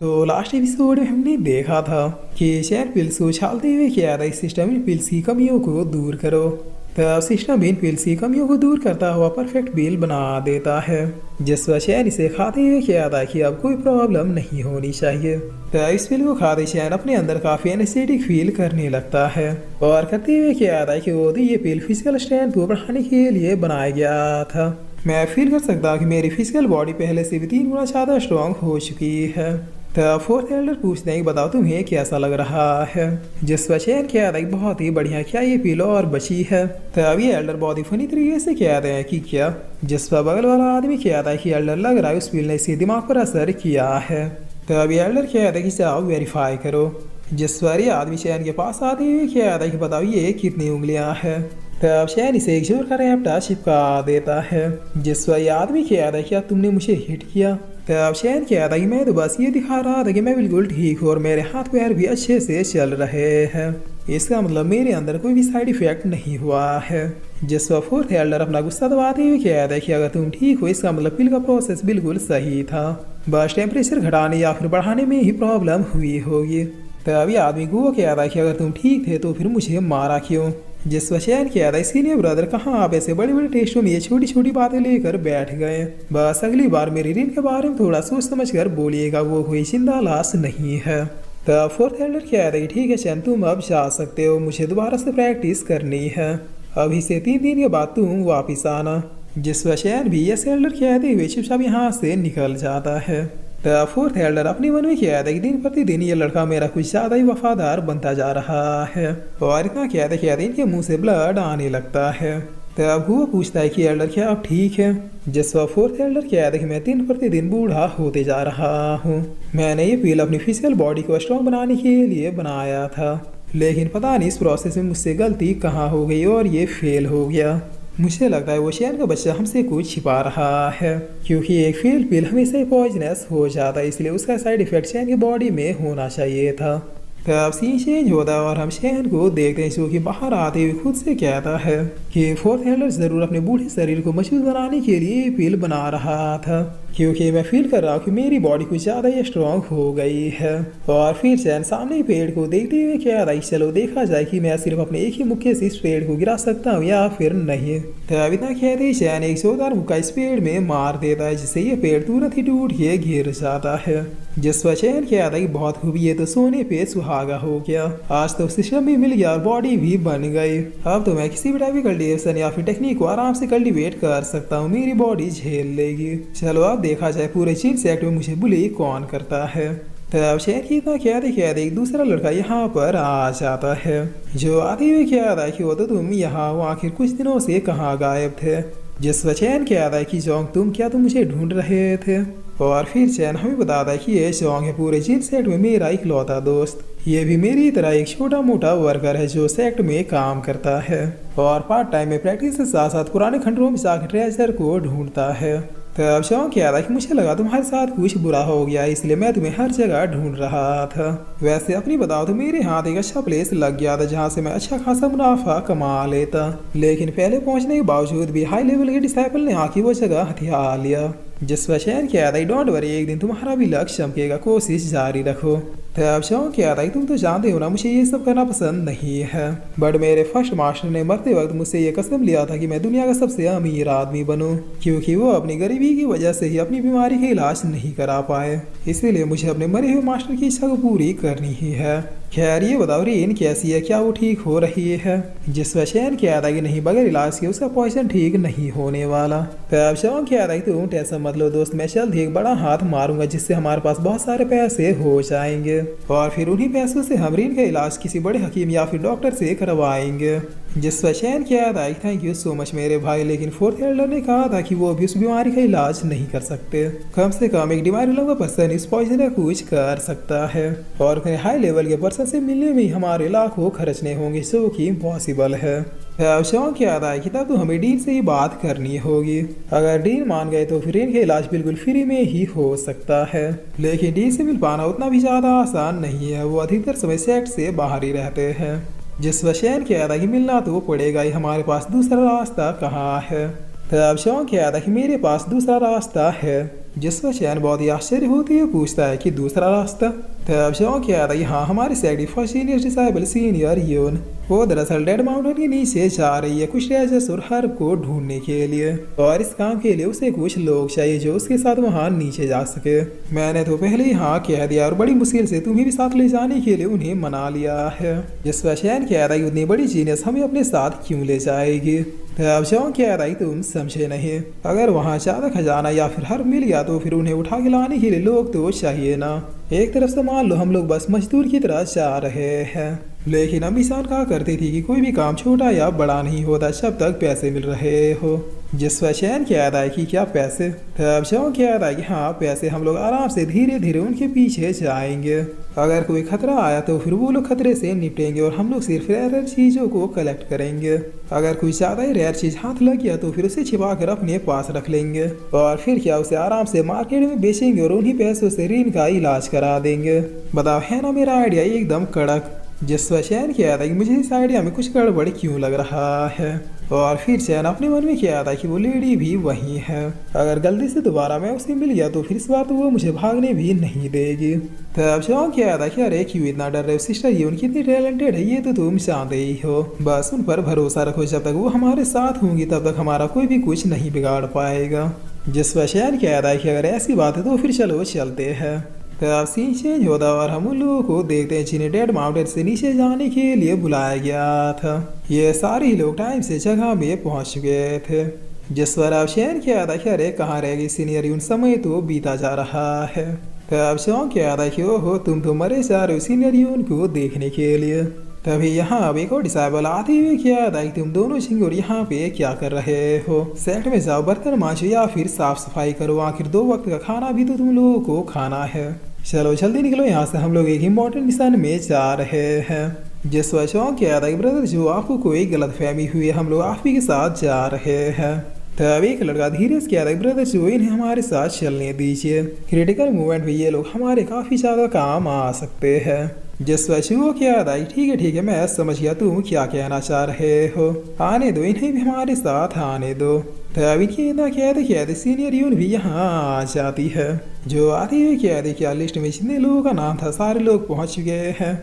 तो लास्ट एपिसोड में हमने देखा था कि शैन पिल्स को उछालते हुए कह रहा है सिस्टम इन पिल्स की कमियों को दूर करो। तब सिस्टम इन पिल्स की कमियों को दूर करता हुआ परफेक्ट बिल बना देता है, जिस पर शैन इसे खाते हुए कह रहा है कि अब कोई प्रॉब्लम नहीं होनी चाहिए। तब इस पिल को खाते शैन अपने अंदर काफी एनर्जेटिक फील करने लगता है और करते हुए कह रहा है कि वो ये पिल फिजिकल स्ट्रेंथ को बढ़ाने के लिए बनाया गया था। मैं फील कर सकता हूँ कि मेरी फिजिकल बॉडी पहले से भी 3 गुना ज्यादा स्ट्रॉन्ग हो चुकी है। तब फोर्थ एल्डर पूछते हैं कि बताओ तुम्हें कैसा लग रहा है। जिस पर शैन कह रहा है बहुत ही बढ़िया, क्या ये पिलो और बची है। तब ये एल्डर बहुत ही फनी तरीके से कह रहे हैं कि क्या। जिस पर बगल वाला आदमी कह रहा है कि एल्डर लग रहा है उस पिल ने इसके दिमाग पर असर किया है। तब ये एल्डर कह रहा है कि जाओ वेरीफाई करो। जिस पर ये आदमी शैन के पास आते हुए कह रहा है कि बताओ ये कितनी उंगलियां हैं। तब शैन इसे एक जोर का रैप्टा चिपका देता है। जिस पर यह आदमी कह रहा है क्या तुमने मुझे हिट किया। तब शैन कह रहा है कि मैं तो बस ये दिखा रहा था कि मैं बिल्कुल ठीक हूँ और मेरे हाथ पैर भी अच्छे से चल रहे हैं, इसका मतलब मेरे अंदर कोई भी साइड इफेक्ट नहीं हुआ है। जिस पर फोर्थ एल्डर अपना गुस्सा दबाते हुए कह रहा है कि अगर तुम ठीक हो इसका मतलब पिल का प्रोसेस बिल्कुल सही था, बस टेम्परेचर घटाने या फिर बढ़ाने में ही प्रॉब्लम हुई होगी। तब ये आदमी को कह रहा है कि अगर तुम ठीक थे तो फिर मुझे मारा क्यों। जिस पर शैन कह रहा है सीनियर ब्रदर कहाँ आप ऐसे बड़े बड़े टेस्टों में ये छोटी छोटी बातें लेकर बैठ गए, बस अगली बार मेरी ऋण के बारे में थोड़ा सोच समझ कर बोलिएगा, वो कोई जिंदा लाश नहीं है। तब फोर्थ एल्डर कह रही ठीक है शैन तुम अब जा सकते हो, मुझे दोबारा से प्रैक्टिस करनी है, अभी से 3 दिन के बाद तुम वापिस आना। जिस पर शैन भी यस एल्डर कहते हुए चुपचाप यहाँ से निकल जाता है। तब फोर्थ एल्डर अपने मन में कह रहा है कि दिन प्रतिदिन ये लड़का मेरा कुछ ज्यादा ही वफादार बनता जा रहा है और इतना कहते इनके मुंह से ब्लड आने लगता है। तब वो पूछता है कि एल्डर क्या आप ठीक है। जिस पर फोर्थ एल्डर कह रहा है कि मैं दिन प्रतिदिन बूढ़ा होते जा रहा हूँ, मैंने ये पिल अपनी फिजिकल बॉडी को स्ट्रॉन्ग बनाने के लिए बनाया था, लेकिन पता नहीं इस प्रोसेस में मुझसे गलती कहाँ हो गई और ये फेल हो गया। मुझे लगता है वो शैन का बच्चा हमसे कुछ छिपा रहा है, क्योंकि एक फेल पिल हमेशा ही पॉइजनस हो जाता है, इसलिए उसका साइड इफेक्ट शैन की बॉडी में होना चाहिए था। तब सीन चेंज होता है और हम शैन को देखते हैं जो कि बाहर आते हुए खुद से कहता है कि फोर्थ एल्डर जरूर अपने बूढ़े शरीर को मजबूत बनाने के लिए पिल बना रहा था, क्योंकि मैं फील कर रहा हूँ कि मेरी बॉडी कुछ ज़्यादा ही स्ट्रॉन्ग हो गई है। और फिर शैन सामने पेड़ को देखते हुए कह रहा है चलो देखा जाए कि मैं सिर्फ अपने एक ही मुक्के से इस पेड़ को गिरा सकता हूँ या फिर नहीं। तब इतना कहते ही शैन एक जोरदार मुक्का इस पेड़ में मार देता है, जिससे ये पेड़ तुरंत ही टूट के गिर जाता है। जिस पर शैन कहता है कि बहुत खूबी, ये तो सोने पे सुहागा हो गया, आज तो सिस्टम भी मिल गया और बॉडी भी बन गई, अब तो मैं किसी भी टाइप की कल्टिवेशन या फिर टेक्निक को आराम से कल्टिवेट कर सकता हूँ, मेरी बॉडी झेल लेगी। चलो अब देखा जाए पूरे चीन सेक्ट में मुझे बुली कौन करता है। तब शैन की इतना कहते एक दूसरा लड़का यहाँ पर आ जाता है, जो आते हुए कह रहा है कि वो तो तुम यहाँ हो, आखिर कुछ दिनों से कहाँ गायब थे। जिस पर चैन कह रहा है कि जोंग तुम मुझे ढूंढ रहे थे। और फिर चैन हमें बताता है कि ये जोंग है पूरे जिन सेक्ट में मेरा इकलौता दोस्त, ये भी मेरी तरह एक छोटा मोटा वर्कर है जो सेक्ट में काम करता है और पार्ट टाइम में प्रैक्टिस के साथ साथ पुराने खंडरों में जाकर ट्रेजर को ढूंढता है। तब शौक याद आया कि मुझे लगा तुम्हारे साथ कुछ बुरा हो गया, इसलिए मैं तुम्हें हर जगह ढूंढ रहा था। वैसे अपनी बताओ तो मेरे हाथ एक अच्छा प्लेस लग गया था जहाँ से मैं अच्छा खासा मुनाफा कमा लेता, लेकिन पहले पहुंचने के बावजूद भी हाई लेवल के डिसाइपल ने आके वो जगह हथिया लिया। जिस वजह क्या याद आई, डोंट वरी, एक दिन तुम्हारा भी लक्ष्य चमकेगा, कोशिश जारी रखो। तब शौक क्या याद आई, तुम तो जानते हो ना मुझे ये सब करना पसंद नहीं है, बट मेरे फर्स्ट मास्टर ने मरते वक्त मुझसे ये कसम लिया था कि मैं दुनिया का सबसे अमीर आदमी बनूं, क्योंकि वो अपनी गरीबी की वजह से ही अपनी बीमारी का इलाज नहीं करा पाए। इसीलिए मुझे अपने मरे हुए मास्टर की इच्छा को पूरी करनी ही है। खैर ये बताओ रीन कैसी है, क्या वो ठीक हो रही है? जिस वजह क्या याद आई कि नहीं, बगैर इलाज के उसका पॉइजन ठीक नहीं होने वाला। तब शौक क्या याद आई, तुम टेंशन मत लो दोस्त, मैं जल्द ही एक बड़ा हाथ मारूंगा जिससे हमारे पास बहुत सारे पैसे हो जाएंगे, और फिर उन्हीं पैसों से हम रीन का इलाज किसी बड़े हकीम या फिर डॉक्टर से करवाएंगे। जिस वजह क्या याद आई, थैंक यू सो मच मेरे भाई, लेकिन फोर्थ एल्डर ने कहा था कि वो भी उस बीमारी का इलाज नहीं कर सकते। कम से कम एक डिवाइन लेवल का पर्सन इस पॉइजन का कुछ कर सकता है, और हाई लेवल के पर्सन से मिलने में हमारे लाखों खर्चने होंगे, जो कि इम्पॉसिबल है। अब शौक याद आया कि तब तो हमें डीन से ही बात करनी होगी। अगर डीन मान गए तो फिर इनका इलाज बिल्कुल फ्री में ही हो सकता है, लेकिन डीन से मिल पाना उतना भी ज्यादा आसान नहीं है, वो अधिकतर समय सेक्ट से बाहर ही रहते हैं। जिस वजह क्या था कि मिलना तो पड़ेगा ही, हमारे पास दूसरा रास्ता कहाँ है? तब शौक क्या था कि मेरे पास दूसरा रास्ता है। जिस वजह बहुत ही आश्चर्य होती है, पूछता है कि दूसरा रास्ता? तब शौक क्या था, हाँ हमारे sect first senior disciple senior Yoon, वो दरअसल डेड माउंटेन के नीचे जा रही है कुछ ट्रेजर्स और हर्ब को ढूंढने के लिए, और इस काम के लिए उसे कुछ लोग चाहिए जो उसके साथ वहाँ नीचे जा सके। मैंने तो पहले ही हाँ कह दिया, और बड़ी मुश्किल से तुम्हें भी साथ ले जाने के लिए उन्हें मना लिया है। जिस वजह कह रहा है उतनी बड़ी जीनियस हमें अपने साथ क्यों ले जाएगी? अब शौक कह रहा है तुम समझे नहीं, अगर वहाँ ज्यादा खजाना या फिर हर्ब मिल गया तो फिर उन्हें उठा के लाने के लिए लोग तो चाहिए ना। एक तरफ से मान लो हम लोग बस मजदूर की तरह जा रहे हैं, लेकिन अम्मी जान कहा करती थी कि कोई भी काम छोटा या बड़ा नहीं होता जब तक पैसे मिल रहे हो। जिस वजह क्या याद आया कि क्या पैसे? तब शौक क्या याद आया कि हाँ पैसे, हम लोग आराम से धीरे धीरे उनके पीछे जाएंगे। अगर कोई खतरा आया तो फिर वो लोग खतरे से निपटेंगे, और हम लोग सिर्फ रेयर चीजों को कलेक्ट करेंगे। अगर कोई ज्यादा ही रेयर चीज हाथ लग गया तो फिर उसे छिपा कर अपने पास रख लेंगे, और फिर क्या उसे आराम से मार्केट में बेचेंगे और उन्हीं पैसों से रीन का इलाज करा देंगे। बताओ है ना मेरा आइडिया एकदम कड़क? जिस वजह क्या था कि मुझे इस आइडिया में कुछ गड़बड़ क्यों लग रहा है, और फिर चैन अपने मन में क्या था कि वो लेडी भी वही है, अगर गलती से दोबारा मैं उसे मिल गया तो फिर इस बार तो वो मुझे भागने भी नहीं देगी। तब शौक क्या था कि अरे क्यों इतना डर रहे हो सिस्टर, ये उनकी इतनी टैलेंटेड है ये तो तुम जानते ही हो, बस उन पर भरोसा रखो, जब तक वो हमारे साथ होंगी तब तक हमारा कोई भी कुछ नहीं बिगाड़ पाएगा। जिस वजह क्या था कि अगर ऐसी बात है तो फिर चलो चलते हैं। तब सीन चेंज होता और हम उन लोगों को देखते हैं जिन्हें डेड माउंटेन से नीचे जाने के लिए बुलाया गया था। ये सारे लोग टाइम से जगह में पहुंच चुके थे। जिस पर अब शेन क्या था कि अरे कहाँ रह गई सीनियर यून, समय तो बीता जा रहा है। तब शौक क्या था कि ओहो तुम तो मरे जा रहे हो सीनियर यून को देखने के लिए। तभी यहाँ अब एक और डिसाइबल आते हुए क्या था कि तुम दोनों झिंगुर यहाँ पे क्या कर रहे हो? सेट में जाओ, बर्तन मांजो या फिर साफ सफाई करो, आखिर 2 वक्त का खाना भी तो तुम लोगों को खाना है। चलो जल्दी निकलो यहाँ से, हम लोग एक इम्पोर्टेंट मिशन में जा रहे हैं। जिस वजह क्या था ब्रदर जो आपको कोई गलत फहमी हुई है, हम लोग आप ही के साथ जा रहे हैं। तब एक लड़का धीरे से क्या था ब्रदर जो इन्हें हमारे साथ चलने दीजिए, क्रिटिकल मूवमेंट में ये लोग हमारे काफी ज्यादा काम आ सकते हैं। जिस वजह क्या था ठीक है मैं समझ गया तुम क्या कहना चाह रहे हो, आने दो इन्हें भी हमारे साथ आने दो। तब इनकी इतना कहते सीनियर यून भी यहाँ आ जाती है, जो आती हुई क्या लिस्ट में जितने लोगों का नाम था सारे लोग पहुंच चुके हैं।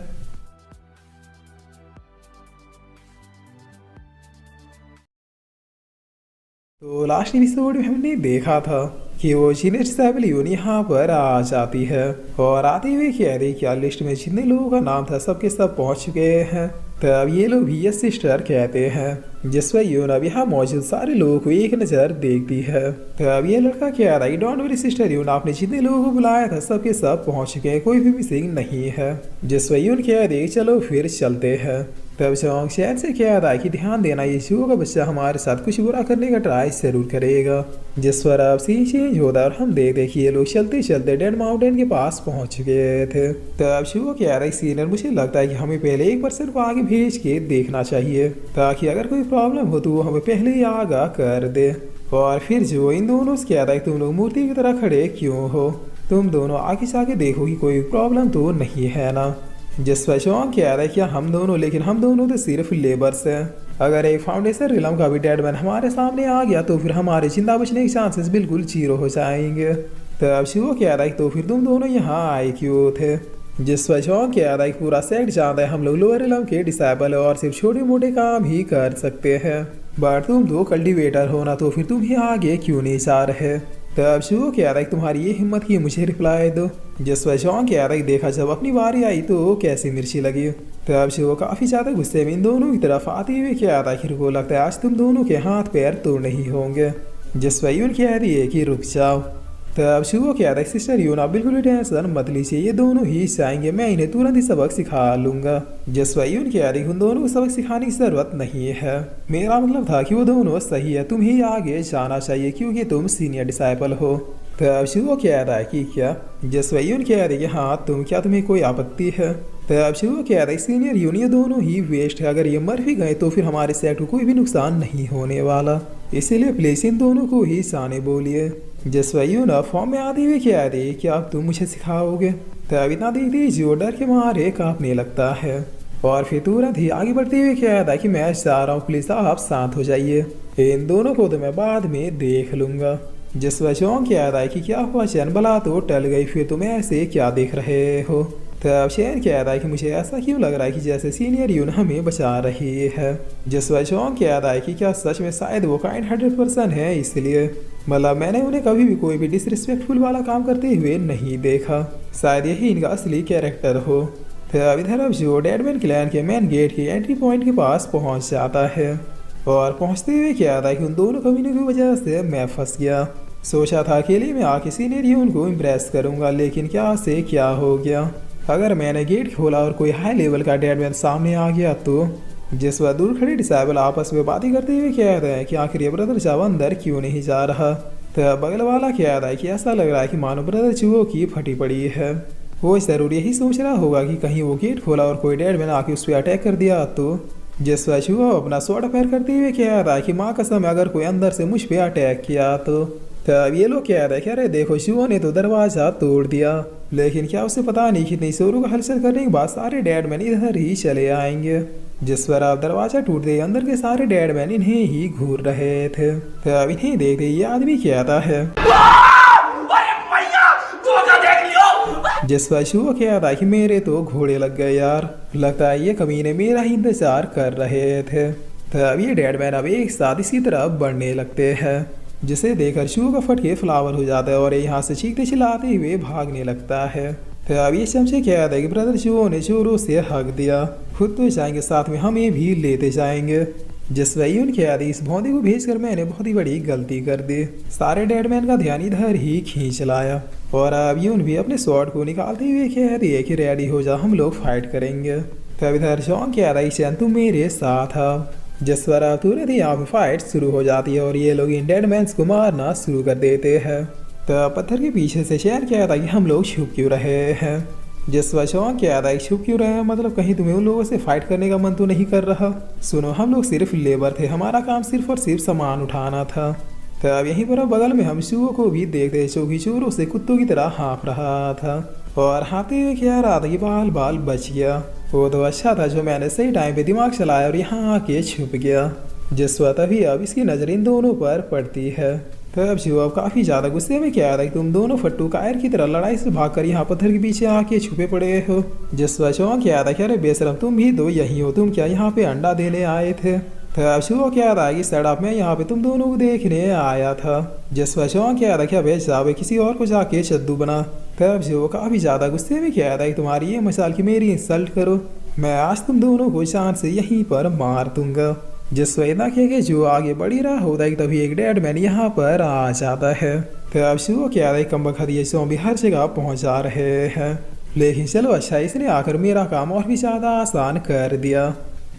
तो लास्ट एपिसोड में हमने देखा था कि वो सीनियर डिसाइबल यून यहाँ पर आ जाती है, और आते हुए क्या लिस्ट में जितने लोगों का नाम था सबके सब पहुंच चुके हैं। तब ये लोग भी ये सिस्टर कहते हैं, जिस पर यून अब यहाँ मौजूद सारे लोगों को एक नज़र देखती है। तब ये लड़का कह रहा है डोंट वरी सिस्टर यून, आपने जितने लोगों को बुलाया था सबके सब पहुंच चुके हैं, कोई भी मिसिंग नहीं है। जिस पर यून कह रही चलो फिर चलते हैं। तब शौक शायद से कह रहा है कि ध्यान देना ये शिव का बच्चा हमारे साथ कुछ बुरा करने का ट्राई जरूर करेगा। जिस पर अब सीन चेंज होता है और हम देखते कि ये लोग चलते चलते डेड माउंटेन के पास पहुंच चुके थे। तब शिव कह रहा है सीनियर मुझे लगता है कि हमें पहले एक पर्सन को आगे भेज के देखना चाहिए, ताकि अगर कोई प्रॉब्लम हो तो वो हमें पहले ही आगाह कर दे। और फिर जो इन दोनों से कहता है तुम लोग मूर्ति की तरह खड़े क्यों हो, तुम दोनों आगे जाके देखो कि कोई प्रॉब्लम तो नहीं है ना। जिस पर शॉन कह रहा है कि हम दोनों, लेकिन हम दोनों तो सिर्फ लेबर्स हैं। अगर एक फाउंडेशन रिलम का भी डेडमैन हमारे सामने आ गया तो फिर हमारे जिंदा बचने के चांसेस बिल्कुल जीरो हो जाएंगे। तब शिवो कह रहा है तो फिर तुम दोनों यहाँ आए क्यों थे। जिस पर शॉन कह रहा है पूरा सेट जानता है हम लोग लोअर रिलम के डिसाइबल और सिर्फ छोटे मोटे काम ही कर सकते हैं, बट तुम दो कल्टिवेटर हो ना, तो फिर तुम ही आगे क्यों नहीं जा रहे। तब शिवो कह रहा है तुम्हारी ये हिम्मत की मुझे रिप्लाई दो। जिस पर शॉन कह रहा है देखा जब अपनी बारी आई तो कैसी मिर्ची लगी। तब शिवो काफी ज्यादा गुस्से में इन दोनों की तरफ आते हुए कह रहा है कि रुको, लगता है आज तुम दोनों के हाथ पैर तो नहीं होंगे। जिस पर यून कह रही है कि रुक जाओ। तब शिवो कह रहा है सिस्टर यून आप बिल्कुल टेंशन मत लीजिए, ये दोनों ही जाएंगे, मैं इन्हें तुरंत ही सबक सिखा लूंगा। जिस पर यून कह रही उन दोनों को सबक सिखाने की जरूरत नहीं है, मेरा मतलब था कि वो दोनों सही है, तुम ही आगे जाना चाहिए क्योंकि तुम सीनियर डिसाइपल हो। तब शिवो कह रहा है कि क्या। जिस पर यून कह रही है हाँ तुम, क्या तुम्हें कोई आपत्ति है। तब शिवो कह रहा है सीनियर यून ये दोनों ही वेस्ट है, अगर ये मर भी गए तो फिर हमारे सेट को कोई भी नुकसान नहीं होने वाला, इसीलिए प्लीज इन दोनों को ही जाने बोलिए। जिस पर यून फॉर्म में आते हुए कह रही कि अब तुम मुझे सिखाओगे। तब इतना देखते जो डर के मारे कांपने लगता है और फिर तुरंत ही आगे बढ़ते हुए कह रहा है कि मैं जा रहा हूँ, प्लीज आप शांत हो जाइए, इन दोनों को तो मैं बाद में देख लूंगा। जिस पर शॉन कह रहा है कि क्या हुआ चैन, भला तो टल गई, फिर तुम ऐसे क्या देख रहे हो। तब शेन कह रहा है कि मुझे ऐसा क्यों लग रहा है कि जैसे सीनियर यून हमें बचा रही है। जिस पर शॉन कह रहा है कि क्या सच में शायद वो काइंड 100% है, इसलिए मतलब मैंने उन्हें कभी भी कोई भी डिसरिस्पेक्टफुल वाला काम करते हुए नहीं देखा, शायद यही इनका असली कैरेक्टर हो। तब इधर अब जो डेडमैन क्लैन के मेन गेट के एंट्री पॉइंट के पास पहुंच जाता है और पहुंचते हुए कह रहा है कि उन दोनों कमीनों की वजह से मैं फंस गया, सोचा था अकेले में आके सीनियर यून को इम्प्रेस करूंगा, लेकिन क्या से क्या हो गया। अगर मैंने गेट खोला और कोई हाई लेवल का डेडमैन सामने आ गया तो। जिस वक्त दूर खड़े डिसाइबल आपस में बातें करते हुए कह रहे हैं कि आखिर ये ब्रदर चाव अंदर क्यों नहीं जा रहा। तो बगल वाला कह रहा है कि ऐसा लग रहा है कि मानो ब्रदर चूहो की फटी पड़ी है, वो जरूर यही सोच रहा होगा कि कहीं वो गेट खोला और कोई डेडमैन आके उस पर अटैक कर दिया तो। जिस वक्त चूहा अपना स्वॉर्ड फायर करते हुए कह रहा है कि माँ कसम अगर कोई अंदर से मुझ पे अटैक किया तो। तब ये लोग कह रहे हैं कि अरे देखो चूहों ने तो दरवाजा तोड़ दिया, लेकिन क्या उसे पता नहीं कितनी जोरों का हलचल करने के बाद सारे डेडमैन इधर ही चले आएंगे। जिस पर अब दरवाजा टूटते अंदर के सारे डेडमैन इन्हें ही घूर रहे थे। तब इन्हें देखते ये आदमी कहता है जिस पर शुभ कहता है कि मेरे तो घोड़े लग गए यार, लगता है ये कमीने मेरा ही इंतजार कर रहे थे। तब ये डेडमैन अब एक साथ इसी तरह बढ़ने लगते हैं, जिसे देखकर शुभ का फटके फ्लावर हो जाता है और यहाँ से चीखते चिल्लाते हुए भागने लगता है। तो अब ये चमचे कहता है कि ब्रदर शुभ ने जोरों से हक दिया, खुद तो जाएंगे साथ में हमें भी लेते जाएंगे। जिस वही उनके आदि इस भौंदे को भेजकर मैंने बहुत ही बड़ी गलती कर दी। सारे डेडमैन का ध्यान इधर ही खींच लाया और अब यून भी अपने स्वॉर्ड को निकालते हुए कह दिए कि रेडी हो जा, हम लोग फाइट करेंगे। तब इधर जॉन कह रहा है तुम मेरे साथ आओ। जिस पर तुरंत ही यहाँ पे फाइट शुरू हो जाती है और ये लोग इन डेडमैन्स को मारना शुरू कर देते हैं। तो पत्थर के पीछे से शैन कहता है कि हम लोग छुप क्यों रहे हैं। जिस पर शॉन कहता है छुप क्यों रहे हैं, मतलब कहीं तुम्हें उन लोगों से फाइट करने का मन तो नहीं कर रहा। सुनो, हम लोग सिर्फ लेबर थे, हमारा काम सिर्फ और सिर्फ सामान उठाना था। तो अब यहीं पर बगल में हम शुओ को भी देखते जो कि चोरों से कुत्तों की तरह हाँफ रहा था और हाँफते हुए कह रहा था कि बाल बाल बच गया। वो तो अच्छा था जो मैंने सही टाइम पे दिमाग चलाया और यहाँ आके छुप गया। जिस वक्त अभी अब इसकी नजर इन दोनों पर पड़ती है। तब शिव अब काफी ज्यादा गुस्से में क्या था कि तुम दोनों फट्टू कायर की तरह लड़ाई से भागकर यहाँ पत्थर के पीछे आके छुपे पड़े हो। जिस वक्त शौक क्या था कि अरे बेशरम तुम भी दो यही हो, तुम क्या यहाँ पे अंडा देने आए थे। तब शिव क्या था कि सड़क में यहाँ पे तुम दोनों को देखने आया था। जिस वक्त शौक क्या था क्या भेज जाओ किसी और को जाके चद्दू बना। तब शिव काफी ज्यादा गुस्से में क्या था कि तुम्हारी ये मसाल की मेरी इंसल्ट करो, मैं आज तुम दोनों को जान से यहीं पर मार दूंगा। जिस वजह के जो आगे बढ़ी रहा होता है तभी एक डेडमैन यहाँ पर आ जाता है। तब शिव क्या था कम बखत ये ज़ॉम्बी हर जगह पहुँच जा रहे हैं, लेकिन चलो अच्छा इसने आकर मेरा काम और भी ज़्यादा आसान कर दिया।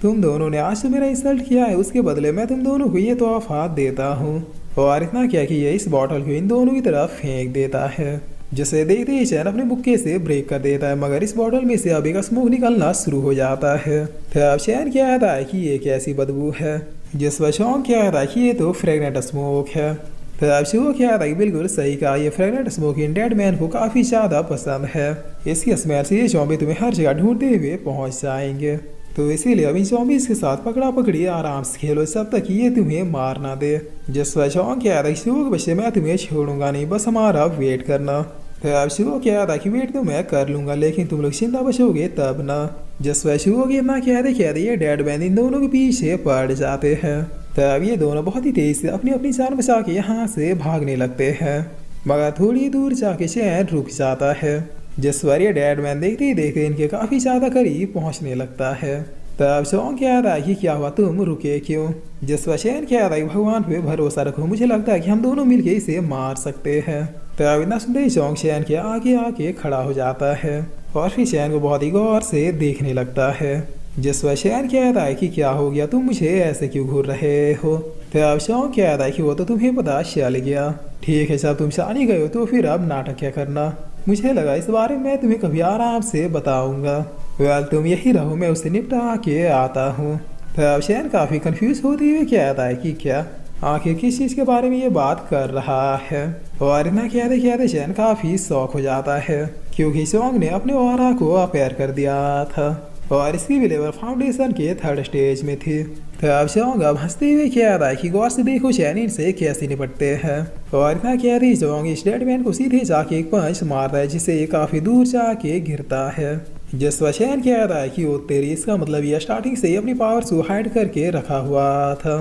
तुम दोनों ने आज तो मेरा इंसल्ट किया है, उसके बदले मैं तुम दोनों को ये तोहफा देता हूँ। और इतना क्या कि ये इस बॉटल को इन दोनों की तरफ फेंक देता है, जिसे देखते ही चैन अपने बुक्के से ब्रेक कर देता है, मगर इस बॉटल में से अभी का स्मोक निकलना शुरू हो जाता है। तब चैन क्या आता है कि ये कैसी बदबू है। जिस पर शौक क्या था कि ये तो फ्रेगनेंट स्मोक है। तब शुरू क्या था कि बिल्कुल सही कहा, ये फ्रेगनेंट स्मोक इन डेड मैन को काफ़ी ज़्यादा पसंद है। इसकी स्मेल से ये ज़ॉम्बी तुम्हें हर जगह ढूंढते हुए पहुंच जाएंगे। तो इसीलिए अभी ज़ॉम्बीज़ के साथ पकड़ा पकड़ी आराम से खेलो जब तक ये तुम्हें मार ना दे। जिस पर शौक क्या था कि शुरू के बच्चे मैं तुम्हें छोड़ूंगा नहीं, बस हमारा वेट करना। तब शुरू क्या था कि वेट तो मैं कर लूंगा, लेकिन तुम लोग जिंदा बचोगे तब ना। जिस पर शुरू के इतना कहते ये डेड मैन इन दोनों के पीछे पड़ जाते हैं। तब ये दोनों बहुत ही तेज से अपनी अपनी जान बचा के यहाँ से भागने लगते हैं, मगर थोड़ी दूर जाके चैन रुक जाता है। जिस पर ये डेड मैन देखते ही देखते इनके काफी ज्यादा करीब पहुंचने लगता है। तब शौक कह रहा है कि क्या हुआ, तुम रुके क्यों। जिस पर चैन कह रहा है भगवान पे भरोसा रखो, मुझे लगता है कि हम दोनों मिलके इसे मार सकते हैं। तब इतना सुनते ही शौक चैन के आगे आके खड़ा हो जाता है और फिर चैन को बहुत ही गौर से देखने लगता है। जिस पर चैन कहता है कि क्या हो गया, तुम मुझे ऐसे क्यों घूर रहे हो। तब शौक कहता है कि वो तो तुम्हें पता चल गया। ठीक है, जब तुम जानी गए हो तो फिर अब नाटक क्या करना, मुझे लगा इस बारे में तुम्हें कभी आराम से बताऊंगा। वेल तुम यही रहो, मैं उससे निपटा के आता हूँ। तब चैन काफी कंफ्यूज होती हुई कहता है कि क्या आखिर किस चीज के बारे में ये बात कर रहा है। और इतना कहते कहते चैन काफी शौक हो जाता है, क्योंकि शौक ने अपने ऑरा को अपेयर कर दिया था और इसकी भी लेवल फाउंडेशन के 3rd स्टेज में थी। तब शौक अब हंसते हुए कह रहा है कि गौर से देखो चैन इनसे कैसे निपटते हैं। और इतना कह रही शौक इस डेड मैन को सीधे जाके एक पंच मारता है, जिससे ये काफी दूर जाके गिरता है। जिस पर चैन कह रहा है कि वो तेरी, इसका मतलब ये स्टार्टिंग से ही अपनी पावर को हाइड करके रखा हुआ था।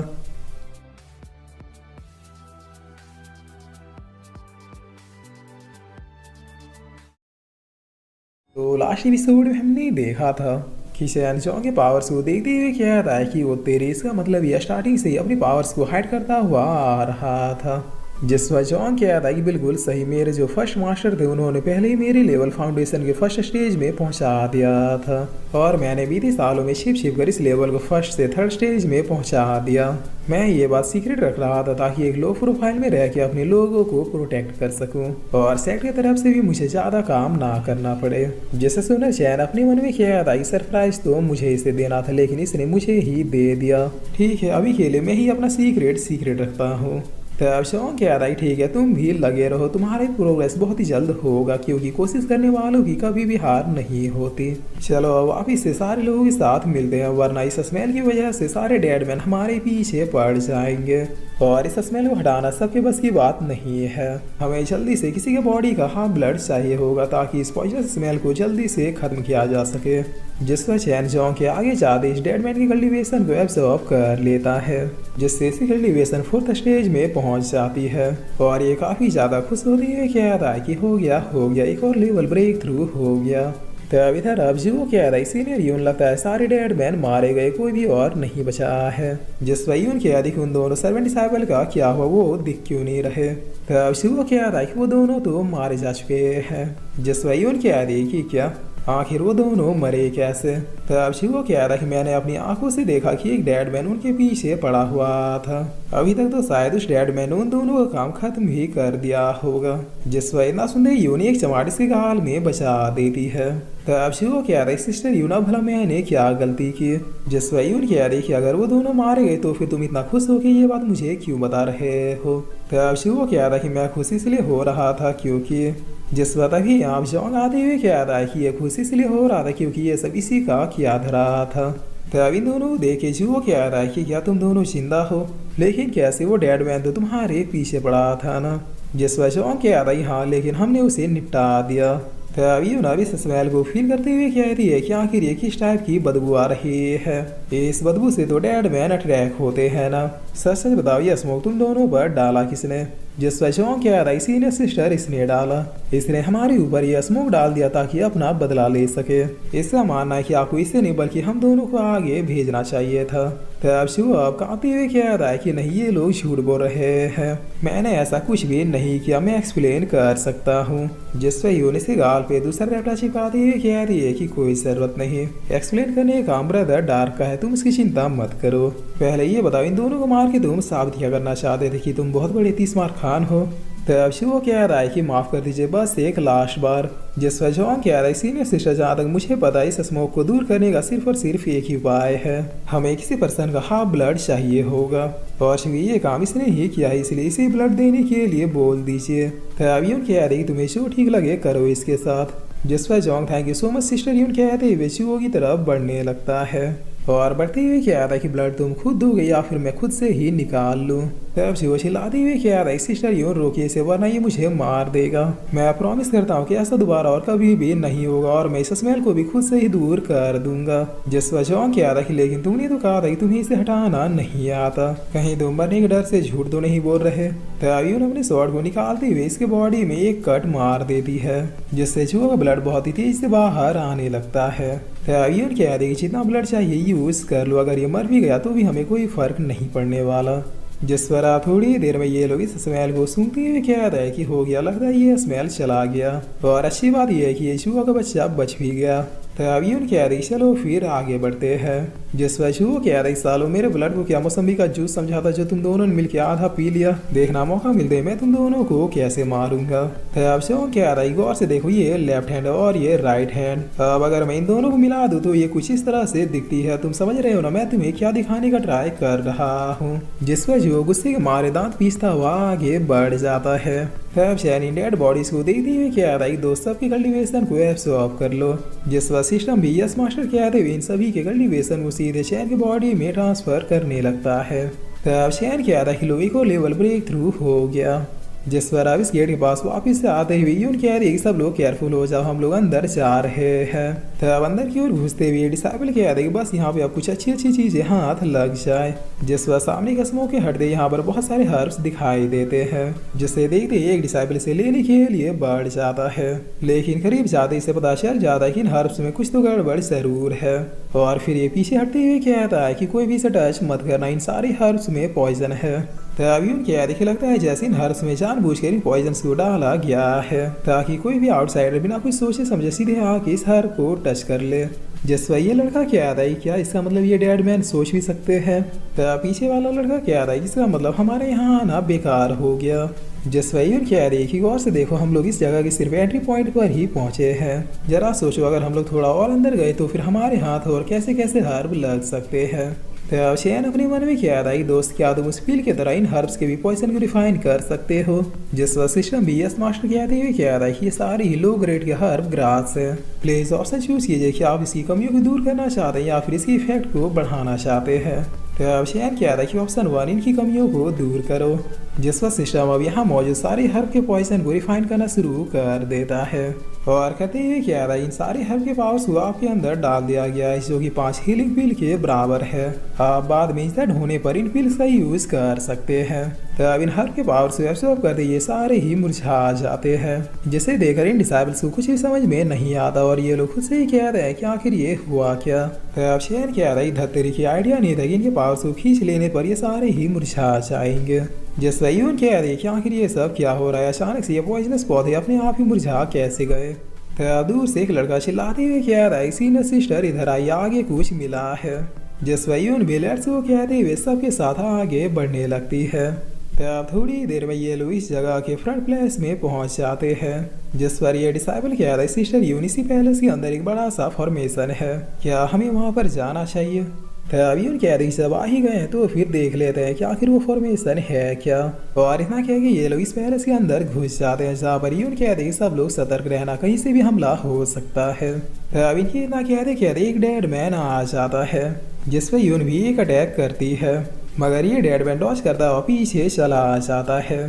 तो लास्ट एपिसोड में हमने देखा था कि चैन शौक के पावर्स को देखते हुए कह रहा है कि वो तेरे, इसका मतलब ये स्टार्टिंग से ही अपनी पावर्स को हाइड करता हुआ आ रहा था। जिस पर जॉन कह रहा है कि बिल्कुल सही, मेरे जो फर्स्ट मास्टर थे उन्होंने पहले ही मेरे लेवल फाउंडेशन के फर्स्ट स्टेज में पहुंचा दिया था और मैंने बीते सालों में छिप कर इस लेवल को फर्स्ट से 3rd स्टेज में पहुंचा दिया। मैं ये बात सीक्रेट रख रहा था ताकि एक लो प्रोफाइल में रह के अपने लोगों को प्रोटेक्ट कर सकूं और सेट की तरफ से भी मुझे ज्यादा काम ना करना पड़े। जैसे सुनर चैन अपने मन में कह रहा था, सरप्राइज तो मुझे इसे देना था, लेकिन इसने मुझे ही दे दिया। ठीक है, अभी के लिए मैं ही अपना सीक्रेट रखता हूँ। तब शौक कह रहा है ठीक है, तुम भी लगे रहो, तुम्हारी प्रोग्रेस बहुत ही जल्द होगा, क्योंकि कोशिश करने वालों की कभी भी हार नहीं होती। चलो अब वापिस से सारे लोगों के साथ मिलते हैं, वरना इस स्मेल की वजह से सारे डेडमैन हमारे पीछे पड़ जाएंगे और इस स्मेल को हटाना सबके बस की बात नहीं है। हमें जल्दी से किसी के बॉडी का हाफ ब्लड चाहिए होगा ताकि इस पॉइजनस स्मेल को जल्दी से खत्म किया जा सके। जिस पर चैन जॉन के आगे जाते इस डेडमैन की कल्टीवेशन को एब्जॉर्ब कर लेता है, जिससे इसकी कल्टीवेशन 4th स्टेज में पहुंच जाती है और ये काफी ज्यादा खुश होती है, कह रहा है कि हो गया एक और लेवल ब्रेक थ्रू हो गया। तब इधर अब जो कह रहा है सीनियर यून लगता है सारे डेडमैन मारे गए, कोई भी और नहीं बचा है। जिस पर यून कह रही उन दोनों सर्वेंट डिसाइबल का क्या हुआ, वो दिख क्यों नहीं रहे। तब शिव कह रहा है कि वो दोनों तो मारे जा चुके हैं। जिस पर यून कह रही कि क्या आखिर वो दोनों मरे कैसे। तब शिव कह रहा है कि मैंने अपनी आंखों से देखा कि एक डेडमैन उनके पीछे पड़ा हुआ था, अभी तक तो शायद उस डेडमैन उन दोनों का काम खत्म ही कर दिया होगा। जिस पर इतना सुनते यून एक चमाट इसके गाल में बचा देती है। तब शिव कह रही सिस्टर यूना, भला मैंने क्या गलती की। जिस पर यून कह रही कि अगर वो दोनों मारे गए तो फिर तुम इतना खुश हो के ये बात मुझे क्यों बता रहे हो। तब शिव कह रहा कि मैं खुश इसलिए हो रहा था क्योंकि जिस बात अभी आप जॉन आते हुए कह रहा है कि ये खुशी इसलिए हो रहा था क्योंकि ये सब इसी का किया धरा था। तब इन दोनों देखे जुओ कह रहा है कि क्या तुम दोनों जिंदा हो, लेकिन कैसे, वो डेडमैन तो तुम्हारे पीछे पड़ा था ना। जिस पर जॉन कह रहा है हाँ, लेकिन हमने उसे निपटा दिया। तब यूना भी स्मेल को फील करते हुए कह रही है कि आखिर ये किस टाइप की बदबू आ रही है, इस बदबू से तो डेडमैन अटैक होते हैं ना। सच सच बताओ, ये स्मोक तुम दोनों पर डाला किसने। जिस पर जॉन कह रहा है सीनियर सिस्टर इसने डाला, इसने हमारे ऊपर यह स्मोक डाल दिया ताकि अपना बदला ले सके। इसका मानना है कि आपको इसे नहीं बल्कि हम दोनों को आगे भेजना चाहिए था। तब शिव अब कांपते हुए कह रहा है कि नहीं, ये लोग झूठ बोल रहे हैं, मैंने ऐसा कुछ भी नहीं किया, मैं एक्सप्लेन कर सकता हूँ। जिस पर यून से गाल पे दूसरा रैपटा चिपकाते हुए कह रही है कि कोई जरूरत नहीं, एक्सप्लेन करने का ब्रदर डार्क का है, तुम इसकी चिंता मत करो। पहले ये बताओ, इन दोनों को मार के तुम साबित क्या करना चाहते थे कि तुम बहुत बड़े तीसमार खान हो। तब शिवो कहता है कि माफ कर दीजिए, बस एक लास्ट बार। जिस पर जॉन कहता है सीनियर सिस्टर, जहाँ तक मुझे पता है इस स्मोक को दूर करने का सिर्फ और सिर्फ एक ही उपाय है, हमें किसी पर्सन का हाफ ब्लड चाहिए होगा और शिव ये काम इसने ही किया है, इसलिए इसे ब्लड देने के लिए बोल दीजिए। तब यून कहता है कि तुम्हें जो ठीक लगे करो इसके साथ। जिस पर जॉन्ग thank you so much sister Yoon कहते हुए शिवो की तरफ बढ़ने लगता है और बढ़ते हुए कहता है कि ब्लड तुम खुद दोगे या फिर मैं खुद से ही निकाल लूं। तब शिव चिल्लाते हुए कहता है सिस्टर यून रोकिए इसे, वरना ये मुझे मार देगा। मैं प्रॉमिस करता हूँ कि ऐसा दोबारा और कभी भी नहीं होगा और मैं इस स्मेल को भी खुद से ही दूर कर दूंगा। जिस पर जॉन्ग कहता है कि लेकिन तुमने तो कहा था कि तुम्हें इसे हटाना नहीं आता, कहीं तुम मरने के डर से झूठ तो नहीं बोल रहे। तब यून अपने स्वॉर्ड को निकालते हुए इसके बॉडी में एक कट मार देती है, जिससे शिव का ब्लड बहुत ही तेज से बाहर आने लगता है। तब यून कहता है कि जितना ब्लड चाहिए यूज कर लो, अगर ये मर भी गया तो भी हमें कोई फर्क नहीं पड़ने वाला। जिस पर आप थोड़ी देर में ये लोग इस स्मेल को सूंघते हुए कहता है कि हो गया, लगता है ये स्मेल चला गया और अच्छी बात यह है कि ये चूहा का बच्चा बच भी गया। तब यून कहता है चलो फिर आगे बढ़ते हैं। जिस पर चूहा कहता है सालों मेरे ब्लड को क्या मौसमी का जूस समझा था जो तुम दोनों ने मिलकर आधा पी लिया, देखना मौका मिलते मैं तुम दोनों को कैसे मारूंगा। तब शॉन कहता है गौर से देखो, ये लेफ्ट हैंड और ये राइट हैंड, अब अगर मैं इन दोनों को मिला दूं तो ये कुछ इस तरह से दिखती है, तुम समझ रहे हो ना मैं तुम्हें क्या दिखाने का ट्राई कर रहा हूँ। जिस पर जो गुस्से के मारे दांत पीसता हुआ आगे बढ़ जाता है। तब शैनी डेड बॉडीज को देखते हुए कहता है दोस्त सबके कल्टीवेशन को एब्सॉर्ब कर लो। जिस पर सिस्टम भी यस मास्टर कहते हुए इन सभी के कल्टीवेशन को सीधे शैन की बॉडी में ट्रांसफर करने लगता है। तब शैन कहता है कि लोई को लेवल ब्रेक थ्रू हो गया। जिस पर अब इस गेट के पास वापस से आते हुए यून कह रही सब लोग केयरफुल हो जाओ, हम लोग अंदर जा रहे हैं। तब अंदर की ओर घुसते हुए डिसाइबल कह रही बस यहाँ पे अब कुछ अच्छी अच्छी चीजें हाथ लग जाए। जिस पर सामने कस्मों के हटते यहाँ पर बहुत सारे हर्ब्स दिखाई देते हैं, जिसे देखते ही एक डिसाइबल से लेने के लिए बढ़ जाता है, लेकिन करीब जाते ही से पता चल जाता है कि इन हर्ब्स में कुछ तो गड़बड़ जरूर है। और फिर ये पीछे हटते हुए कहता है कि कोई भी इसे टच मत करना, इन सारे हर्ब्स में पॉइजन है। तब यून क्या देखे लगता है जैसे इन हर्ब्स में जानबूझकर इन पॉइजन को डाला गया है ताकि कोई भी आउटसाइडर बिना कुछ सोचे समझे सीधे आके इस हर्ब को टच कर ले। जिस पर ये लड़का क्या आता है क्या इसका मतलब ये डेड मैन सोच भी सकते हैं। तब पीछे वाला लड़का क्या आता है इसका मतलब हमारे यहाँ आना बेकार हो गया। जिस पर यून कह रही है कि गौर से देखो हम लोग इस जगह के सिर्फ एंट्री पॉइंट पर ही पहुंचे हैं, जरा सोचो अगर हम लोग थोड़ा और अंदर गए तो फिर हमारे हाथ और कैसे कैसे हर्ब लग सकते हैं। तब शैन अपने मन में क्या था दोस्त क्या तुम उस पील की तरह इन हर्ब्स के भी पॉइजन को रिफाइन कर सकते हो। जिस पर सिस्टम भी यस मास्टर कहते हुए क्या था कि ये सारे ही लो ग्रेड के हर्ब ग्रास है, प्लीज ऑप्शन चूज कीजिए कि आप इसकी कमियों को दूर करना चाहते हैं या फिर इसकी इफेक्ट को बढ़ाना चाहते हैं। तब शैन क्या था कि ऑप्शन 1 इनकी कमियों को दूर करो। जिस पर सिस्टम अब यहाँ मौजूद सारे हर्ब के पॉइजन को रिफाइन करना शुरू कर देता है और कहते हुए क्या था इन सारे हर्ब के पावर्स को आपके अंदर डाल दिया गया है जो कि 5 हीलिंग पिल के बराबर है। आप बाद में इंस्टेंट होने पर इन पिल्स का यूज कर सकते हैं। तब इन हर्ब के पावर्स को एब्सॉर्ब करते ये सारे ही मुरझा जाते हैं, जिसे देखकर इन डिसाइबल्स को कुछ भी समझ में नहीं आता और ये लोग खुद से ही कहते हैं कि आखिर ये हुआ क्या। तब शैन क्या था धत्तेरी की आइडिया नहीं था कि इनके पावर्स को खींच लेने पर ये सारे ही मुरझा जाएंगे। जिस पर यून कह रही कि आखिर ये सब क्या हो रहा है, अचानक से ये पॉइजनस पौधे अपने आप ही मुरझा कैसे गए। तब दूर से एक लड़का चिल्लाते हुए कह रहा है सीनियर सिस्टर इधर आई, आगे कुछ मिला है। जिस पर यून भी लेट्स को कहते हुए सबके साथ आगे बढ़ने लगती है। तब थोड़ी देर में ये लोग इस जगह के फ्रंट प्लेस में पहुंच जाते हैं। जिस पर ये डिसाइबल कह रहा है सिस्टर यून इसी पैलेस के अंदर एक बड़ा सा फॉर्मेशन है, क्या हमें वहाँ पर जाना चाहिए। तब यून कह रही सब आ ही गए हैं तो फिर देख लेते हैं कि आखिर वो फॉर्मेशन है क्या। और इतना कह के ये लोग इस पैलेस के अंदर घुस जाते हैं जहाँ पर यून कह रही सब लोग सतर्क रहना, कहीं से भी हमला हो सकता है। तब इनकी इतना कहते एक डेड मैन आ जाता है, जिस पर यून भी एक अटैक करती है, मगर ये डेड मैन डॉज करता हुआ पीछे चला जाता है।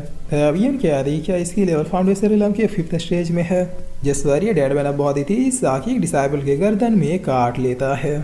अब यून कह रही क्या इसकी लेवल फाउंडेशन रिलम के 5th स्टेज में है। जिस पर ये डेड मैन अब बहुत ही तेज साकी डिसाइबल के गर्दन में काट लेता है।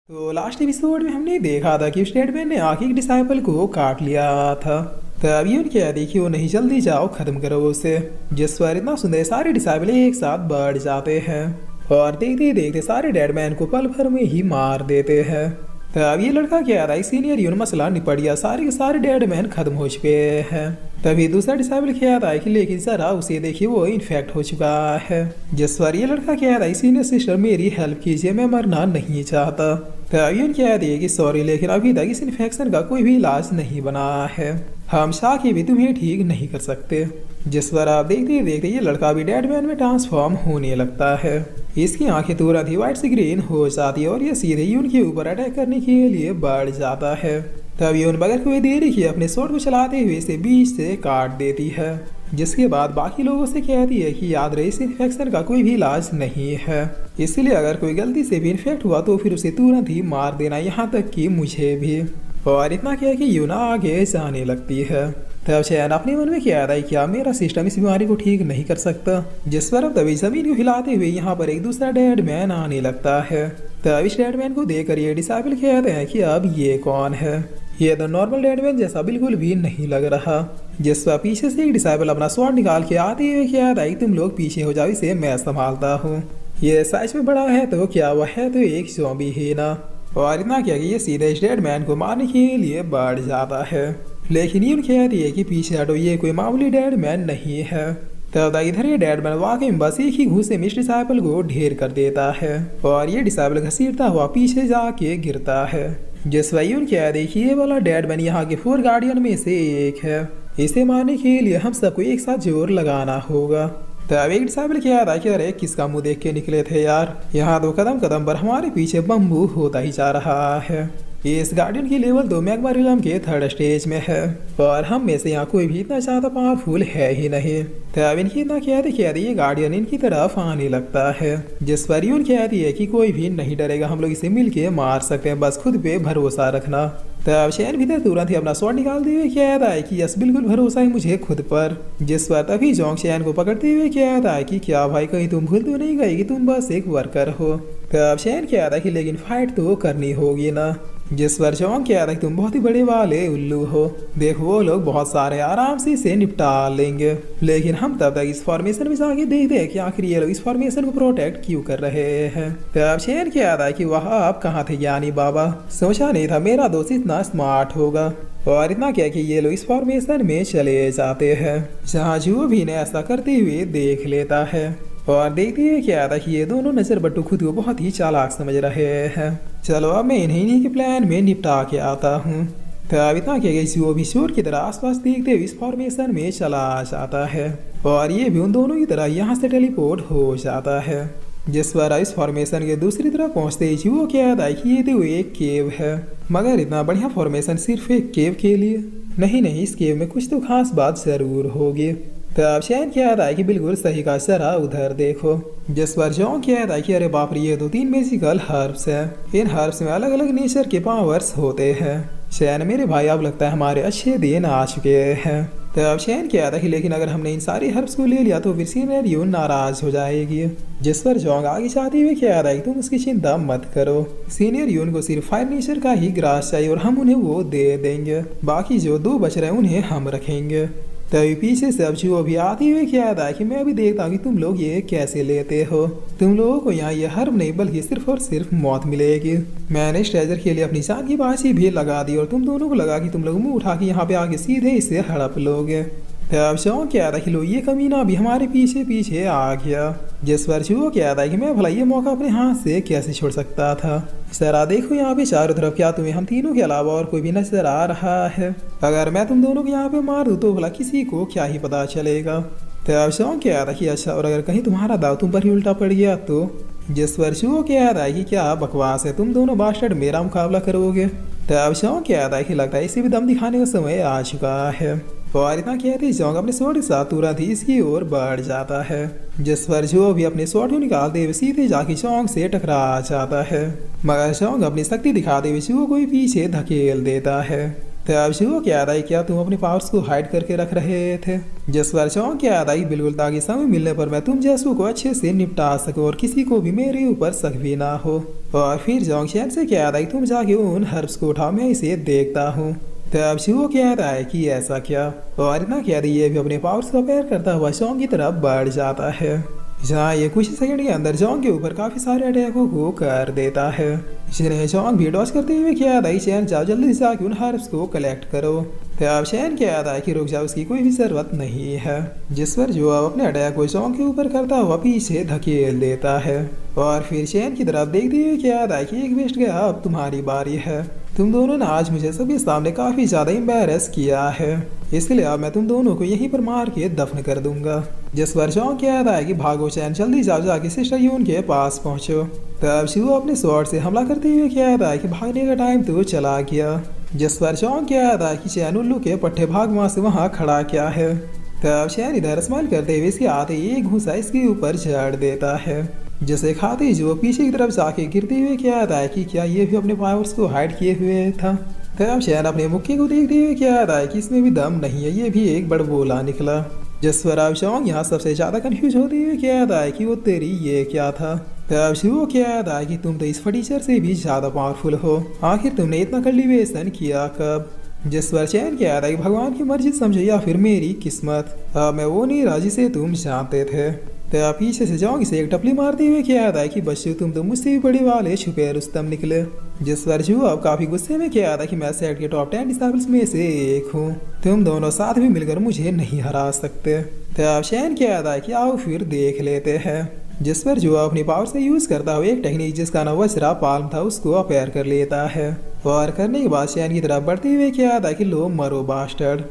तो लास्ट एपिसोड में हमने देखा था कि उस डेड मैन ने आखिर डिसाइबल को काट लिया था। तब यून कह रही कि वो नहीं जल्दी जाओ खत्म करो उसे। जिस पर इतना सुंदर सारे डिसाइबल एक साथ बढ़ जाते हैं और देखते देखते सारे डेड मैन को पल भर में ही मार देते हैं। तब ये लड़का क्या था, सीनियर यून मसला निपट गया, सारे के सारे डेड मैन खत्म हो चुके हैं। तभी दूसरा डिसाइबल क्या था कि लेकिन जरा उसे देखिए वो इन्फेक्ट हो चुका है। जिस पर ये लड़का क्या था, सीनियर सिस्टर मेरी हेल्प कीजिए, मैं मरना नहीं चाहता। तभी उन कह दिए कि सॉरी लेकिन अभी तक इस इन्फेक्शन का कोई भी इलाज नहीं बना है, हम शाकी भी तुम्हें ठीक नहीं कर सकते। जिस पर आप देखते देखते ये लड़का भी डेड मैन में ट्रांसफॉर्म होने लगता है। इसकी आंखें तुरंत ही वाइट स्क्रीन हो जाती है और ये सीधे ही उनके ऊपर अटैक करने के लिए बढ़ जाता है। तभी उन बगैर कोई देरी किए अपने स्वॉर्ड को चलाते हुए इसे बीच से काट देती है, जिसके बाद बाकी लोगों से कहती है कि याद रहे इस इन्फेक्शन का कोई भी इलाज नहीं है, इसलिए अगर कोई गलती से भी इन्फेक्ट हुआ तो फिर उसे तुरंत ही मार देना, यहाँ तक कि मुझे भी। और इतना क्या कि यूना आगे जाने लगती है। तब शैन अपने मन में क्या था, क्या मेरा सिस्टम इस बीमारी को ठीक नहीं कर सकता। जिस पर अब तभी जमीन को हिलाते हुए यहाँ पर एक दूसरा डेड मैन आने लगता है। तब इस डेड मैन को देखकर ये डिसाइबल कहते हैं कि अब ये कौन है, ये तो नॉर्मल डेड मैन जैसा बिल्कुल भी नहीं लग रहा। जिस पर पीछे से एक डिसाइबल अपना स्वॉर्ड निकाल के आते हुए कहता है कि तुम लोग पीछे हो जाओ, इसे मैं संभालता हूँ, ये साइज में बड़ा है तो क्या वह है तो एक ज़ॉम्बी ही ना। और इतना क्या कि ये सीधे इस डेड मैन को मारने के लिए बढ़ जाता है, लेकिन ये कहती है कि पीछे हटो, ये कोई मामूली डेड मैन नहीं है। तब इधर ये डेड मैन वाकई में बस एक ही घूसे में इस डिसाइबल को ढेर कर देता है और ये डिसाइबल घसीटता हुआ पीछे जाके गिरता है। जिस वही क्या देखिए ये वाला डेड मैन यहाँ के 4 गार्डियन में से एक है, इसे मारने के लिए हम सबको एक साथ जोर लगाना होगा। तब एक डिसाइबल क्या था कि अरे किसका मुंह देख के निकले थे यार, यहाँ तो कदम कदम पर हमारे पीछे बम्बू होता ही जा रहा है। इस गार्डियन की लेवल 2 मैग्मा रिलम के 3rd स्टेज में है और हम में से यहाँ कोई भी इतना ज्यादा पावरफुल है ही नहीं। तब इनकी इतना कहते ये गार्डियन इनकी तरफ आने लगता है, जिस पर यून कहती है कि कोई भी नहीं डरेगा, हम लोग इसे मिलके मार सकते हैं, बस खुद पे भरोसा रखना। तब शैन भीतर तुरंत ही अपना स्वॉर्ड निकालते हुए कहता है कि यस बिल्कुल भरोसा है मुझे खुद पर। जिस पर तभी जोंग शैन को पकड़ते हुए कहता है कि क्या भाई कहीं तुम भूल तो नहीं गई कि तुम बस एक वर्कर हो। तब शैन कहता है कि लेकिन फाइट तो करनी होगी ना। जिस पर जोंग कहता है कि तुम बहुत ही बड़े वाले उल्लू हो, देखो वो लोग बहुत सारे आराम से इसे निपटा लेंगे, लेकिन हम तब तक इस फॉर्मेशन में जाके देखते हैं कि आखिर ये लोग इस फॉर्मेशन को प्रोटेक्ट क्यों कर रहे हैं। तब शैन कहता है कि वह आप कहाँ थे ज्ञानी बाबा, सोचा नहीं था मेरा दोस्त इतना स्मार्ट होगा। और इतना क्या कि ये लोग इस फॉर्मेशन में चले जाते हैं, जहाँ जो भी ने ऐसा करते हुए देख लेता है और देखते हुए क्या था कि ये दोनों नजर बट्टू खुद को बहुत ही चालाक समझ रहे हैं। चलो अब मैं इन्हीं के प्लान में निपटा के आता हूँ। तब इतना क्या जो भी शोर की तरह आसपास देखते हुए इस फॉर्मेशन में चला जाता है और ये भी उन दोनों की तरह यहाँ से टेलीपोर्ट हो जाता है। जिस पर इस फॉर्मेशन के दूसरी तरफ पहुँचते ही वो क्या था कि ये तो एक केव है, मगर इतना बढ़िया फॉर्मेशन सिर्फ एक केव के लिए नहीं, इस केव में कुछ तो खास बात जरूर होगी। तब शैन कहता है कि बिल्कुल सही का, जरा उधर देखो। जिस पर जोंग कहता है कि अरे बाप रे ये तो 3 मैजिकल हर्ब्स है, इन हर्ब्स में अलग अलग नेचर के पावर्स होते हैं। शैन मेरे भाई अब लगता है हमारे अच्छे दिन आ चुके हैं। तब शैन कहता है कि लेकिन अगर हमने इन सारी हर्ब्स को ले लिया तो फिर सीनियर यून नाराज हो जाएगी। जिस पर जोंग आगे चाहते हुए कहता है कि तुम उसकी चिंता मत करो, सीनियर यून को सिर्फ फायर नेचर का ही ग्रास चाहिए और हम उन्हें वो दे देंगे, बाकी जो 2 बच रहे हैं उन्हें हम रखेंगे। तभी पीछे से अब जो भी आती हुई क्या था कि मैं अभी देखता हूँ कि तुम लोग ये कैसे लेते हो, तुम लोगों को यहाँ ये हर्ब नहीं बल्कि सिर्फ और सिर्फ मौत मिलेगी। मैंने इस ट्रेजर के लिए अपनी जान की बाजी भी लगा दी और तुम दोनों को लगा कि तुम लोग मुंह उठा के यहाँ पे आके सीधे इसे हड़प लोगे। तब शौक क्या था कि लो ये कमीना भी हमारे पीछे पीछे आ गया। जिस पर जो क्या था कि मैं भला ये मौका अपने हाथ से कैसे छोड़ सकता था। जरा देखो यहाँ पे चारों तरफ, क्या तुम्हें हम तीनों के अलावा और कोई भी नजर आ रहा है? अगर मैं तुम दोनों को यहाँ पे मार दूँ तो भला किसी को क्या ही पता चलेगा। तब शौक क्या था कि अच्छा, और अगर कहीं तुम्हारा दाव तुम पर ही उल्टा पड़ गया तो? जिस पर शो क्या था कि क्या बकवास है, तुम दोनों बास्टर्ड मेरा मुकाबला करोगे? तब शौक क्या था कि लगता है इसे भी दम दिखाने का समय आ चुका है। और इतना कहते जोंग अपने स्वॉर्ड के साथ तुरंत ही इसकी ओर बढ़ जाता है। जिस पर जो भी अपने स्वॉर्ड को निकालते हुए सीधे जाके जोंग से टकरा जाता है, मगर जोंग अपनी शक्ति दिखाते हुए शिव को पीछे धकेल देता है। तब शिव क्या था क्या तुम अपने पावर्स को हाइड करके रख रहे थे? जिस पर जोंग क्या था बिल्कुल, ताकि समय मिलने पर मैं तुम जैसों को अच्छे से निपटा सकूं और किसी को भी मेरे ऊपर शक भी ना हो। और फिर जोंग शैन से क्या था तुम जाके उन हर्ब्स को उठाओ, मैं इसे देखता हूँ। तब शिव कहता है कि ऐसा क्या, और इतना कह दी ये भी अपने पावर्स का पैर करता हुआ जोंग की तरफ बढ़ जाता है, जहाँ ये कुछ सेकंड के अंदर जोंग के ऊपर काफी सारे अटैकों को कर देता है। जिन्हें चौंक भी डॉस करते हुए क्या था कि चैन जाओ जल्दी से आके उन हर्ब्स को कलेक्ट करो। तब चैन क्या था कि रुक जाओ, उसकी कोई भी जरूरत नहीं है। जिस पर जो अब अपने अटैक को चौंक के ऊपर करता हुआ पीछे धकेल देता है और फिर चैन की तरफ देखते हुए क्या था कि एक बेस्ट गया, अब तुम्हारी बारी है। तुम दोनों ने आज मुझे सबके सामने काफी ज्यादा एम्बैरस किया है, इसलिए अब मैं तुम दोनों को यहीं पर मार के दफन कर दूंगा। जिस पर चौंक क्या था कि भागो चैन, जल्दी जाओ जाके सिस्टर यून के पास पहुंचो। तब शिव अपने स्वॉर्ड से हमला करते हुए क्या था कि भागने का टाइम तो चला गया। जिस पर चौंक क्या था कि चैन उल्लू के पट्टे भाग वहां खड़ा क्या है। तब चैन इधर स्माइल करते हुए इसके आते एक घूसा इसके ऊपर झाड़ देता है, जिसे खाते जो पीछे की तरफ जाके गिरते हुए क्या था कि क्या ये भी अपने पावर्स को हाइड किए हुए था। तब चैन अपने मुक्के को देखते हुए क्या था कि इसमें भी दम नहीं है, ये भी एक बड़बोला निकला। जिस पर अब चौंक यहाँ सबसे ज्यादा कंफ्यूज होते हुए क्या था कि वो तेरी ये क्या था। तब शिव क्या था कि तुम तो इस फटीचर से भी ज्यादा पावरफुल हो, आखिर तुमने इतना कल्टीवेशन किया कब। जिस पर चैन क्या था कि भगवान की मर्जी समझो या फिर मेरी किस्मत, मैं वो नहीं राजी से तुम जानते थे। तो पीछे से चौंक से एक टपली मारते हुए क्या था कि बच्चू तुम तो मुझसे भी बड़े वाले छुपे रुस्तम निकले। जिस पर जो अब काफी गुस्से में क्या था कि मैं सेट के टॉप 10 डिसाइबल्स में से एक हूँ, तुम दोनों साथ भी मिलकर मुझे नहीं हरा सकते। तो अब चैन क्या था कि आओ फिर देख लेते हैं। जिस पर जो अपनी पावर से यूज करता हुआ एक टेक्निक जिसका नाम वज्रा पाल्म था उसको अपेयर कर लेता है और करने के बाद चैन की तरफ बढ़ते हुए क्या था कि लो मरो बास्टर्ड।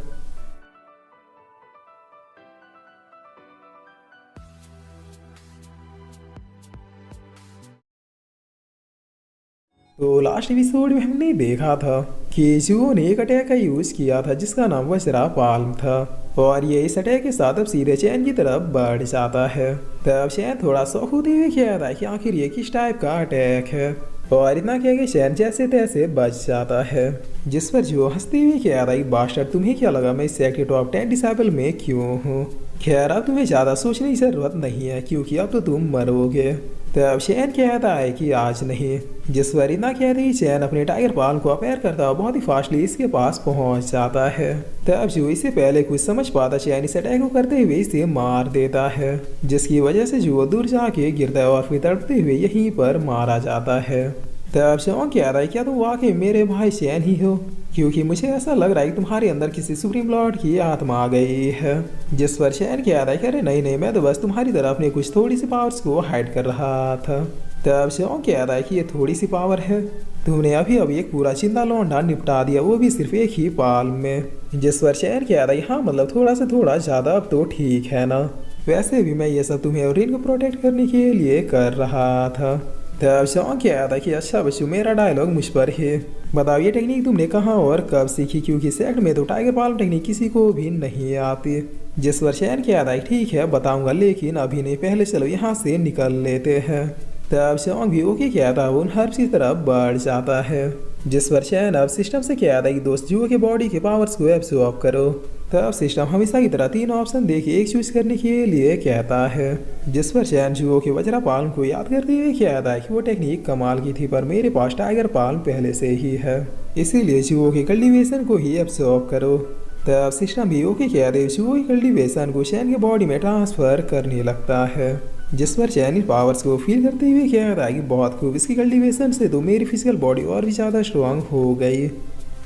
तो लास्ट एपिसोड में हमने देखा था कि जुओ ने एक अटैक का यूज किया था जिसका नाम वज्रा पाल्म था और ये इस अटैक के साथ अब सीधे चैन की तरफ बढ़ जाता है। तब चैन थोड़ा शौक होते हुए क्या था कि आखिर ये किस टाइप का अटैक है और इतना क्या कि चैन जैसे तैसे बच जाता है। जिस पर जो हंसते हुए क्या था कि बास्टर्ड तुम्हें क्या लगा मैं इस सेट के टॉप 10 डिसाइबल में क्यों हूँ। खैर अब तुम्हें ज्यादा सोचने की जरूरत नहीं है क्योंकि अब तो तुम मरोगे। तब चैन कहता है कि आज नहीं। जिस पर इतना कहते ही चैन अपने टाइगर पाल को अपेयर करता हुआ बहुत ही फास्टली इसके पास पहुंच जाता है। तब जो इससे पहले कुछ समझ पाता चैन इस अटैक को करते हुए इसे मार देता है, जिसकी वजह से जो दूर जाके गिरता है और फिर तड़पते हुए यहीं पर मारा जाता है। तब चौंक क्या रहा है क्या तुम वाकई मेरे भाई चैन ही हो, क्योंकि मुझे ऐसा लग रहा है कि तुम्हारे अंदर किसी सुप्रीम लॉर्ड की आत्मा आ गई है। जिस पर चैन क्या रहा है कि अरे नहीं नहीं, मैं तो बस तुम्हारी तरह अपने कुछ थोड़ी सी पावर्स को हाइड कर रहा था। तब चौंक क्या रहा है कि ये थोड़ी सी पावर है, तुमने अभी अभी एक पूरा चिंता लौंडा निपटा दिया, वो भी सिर्फ एक ही पाल में। जिस पर चैन क्या रहा है हाँ मतलब थोड़ा से थोड़ा ज्यादा अब तो ठीक है ना, वैसे भी मैं ये सब तुम्हें और इनको प्रोटेक्ट करने के लिए कर रहा था। तब चौंक क्या आया था कि अच्छा बच्चू मेरा डायलॉग मुझ पर है, बताओ ये टेक्निक तुमने कहाँ और कब सीखी, क्योंकि सेट में तो टाइगर पाल्म टेक्निक किसी को भी नहीं आती। जिस पर चैन क्या था ठीक है बताऊंगा लेकिन अभी नहीं, पहले चलो यहाँ से निकल लेते हैं। तब चौंक भी ओके क्या था उन हर्ब्स की तरफ बढ़ जाता है। जिस पर चैन अब सिस्टम से क्या था कि दोस्त जुओ के बॉडी के पावर्स को एब्सॉर्ब करो। तब सिस्टम हमेशा की तरह 3 ऑप्शन देके एक चूज करने के लिए कहता है। जिस पर चैन जुओ के वज्रा पाल्म को याद करते हुए कहता है कि वो टेक्निक कमाल की थी पर मेरे पास टाइगर पाल्म पहले से ही है, इसीलिए जुओ के कल्टीवेशन को ही एब्सॉर्ब करो। तब सिस्टम भी ओके कहते हुए जुओ की कल्टीवेशन को चैन के बॉडी में ट्रांसफर करने लगता है। जिस पर चैन पावर्स को फील करते हुए कहता है कि बहुत खूब, इसकी कल्टीवेशन से तो मेरी फिजिकल बॉडी और भी ज़्यादा स्ट्रांग हो गई।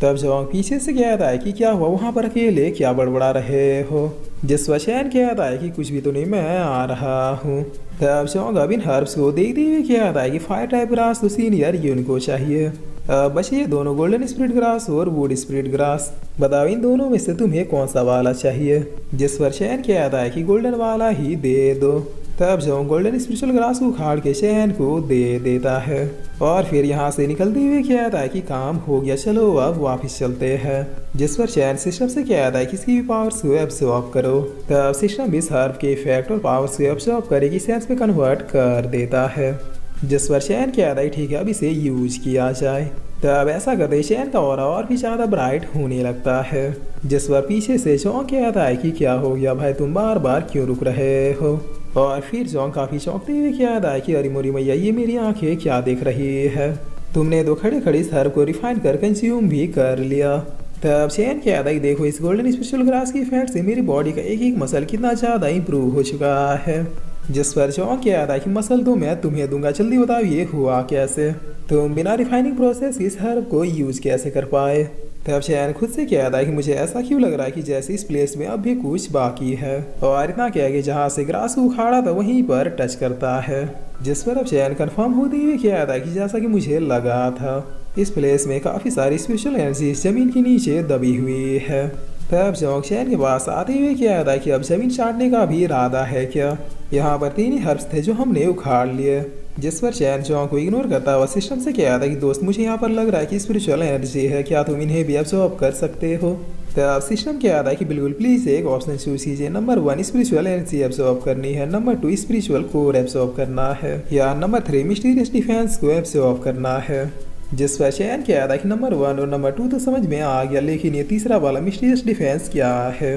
तब जवान पीछे से कहता है कि क्या हुआ वहाँ पर अकेले क्या बड़बड़ा रहे हो। जिस पर चैन कहता है कि कुछ भी तो नहीं, मैं आ रहा हूँ। तब जवान अब इन हर्ब्स को देखते हुए कहता है कि फायर टाइप ग्रास तो सीनियर यून को चाहिए, बस ये दोनों गोल्डन स्प्रिट ग्रास और वुड स्प्रिट ग्रास, बताओ इन दोनों में से तुम्हें कौन सा वाला चाहिए। जिस पर चैन कहता है कि गोल्डन वाला ही दे दो। तब जो गोल्डन स्पिरिचुअल ग्रास को उखाड़ के चैन को दे देता है और फिर यहाँ से निकलते हुए कहता है कि काम हो गया, चलो अब वापस चलते हैं। जिस पर चैन सिस्टम से कहता है किसी भी पावर्स को एब्सॉर्ब करो। तब सिस्टम इस हर्ब के इफेक्ट और पावर्स को एब्सॉर्ब करेगी सेंस में कन्वर्ट कर देता है। जिस पर चैन कहता है ठीक है अब इसे यूज किया जाए। तब ऐसा करते चैन का ऑरा और भी ज़्यादा ब्राइट होने लगता है। जिस पर पीछे से चौंक कहता है कि क्या हो गया भाई, तुम बार बार क्यों रुक रहे हो। और फिर जॉन काफी चौंकते हुए कहता है कि अरे मोरी मैया ये मेरी आंखें क्या देख रही है, तुमने तो खड़े खड़े इस हर्ब को रिफाइन कर कंज्यूम भी कर लिया। तब चैन कहता है कि देखो इस गोल्डन स्पेशल ग्रास की इफेक्ट से मेरी बॉडी का एक एक मसल कितना ज़्यादा इंप्रूव हो चुका है। जिस पर चौंक के आता कि मसल तो मैं तुम्हें दूंगा, जल्दी बताओ ये हुआ कैसे, तुम बिना रिफाइनिंग प्रोसेस इस हर्ब को यूज कैसे कर पाए। तब चैन खुद से कहता है कि मुझे ऐसा क्यों लग रहा है कि जैसे इस प्लेस में अब भी कुछ बाकी है, और इतना क्या कि जहाँ से ग्रास उखाड़ा था वहीं पर टच करता है। जिस पर अब चैन कंफर्म होते हुए कहता है कि जैसा कि मुझे लगा था, इस प्लेस में काफी सारी स्पेशल एनर्जी जमीन के नीचे दबी हुई है। तब जॉन्ग चैन के पास आते हुए कहता है कि अब जमीन चाटने का भी इरादा है क्या। यहाँ पर 3 ही हर्ब्स थे जो हमने उखाड़ लिए। जिस पर चैन जॉन्ग को इग्नोर करता हुआ सिस्टम से कहता है कि दोस्त मुझे यहाँ पर लग रहा है कि स्पिरिचुअल एनर्जी है, क्या तुम इन्हें भी अब्सॉर्ब कर सकते हो। तब सिस्टम कहता है कि बिल्कुल प्लीज एक ऑप्शन चूज कीजिए, नंबर 1 स्पिरिचुअल एनर्जी एब्सॉर्ब करनी है, नंबर 2 स्पिरिचुअल कोर एब्सॉर्ब करना है, या नंबर 3 मिस्टीरियस डिफेंस को एब्सॉर्ब करना है। जिस पर चैन कहता है कि नंबर 1 और नंबर 2 तो समझ में आ गया, लेकिन ये तीसरा वाला मिस्टीरियस डिफेंस क्या है।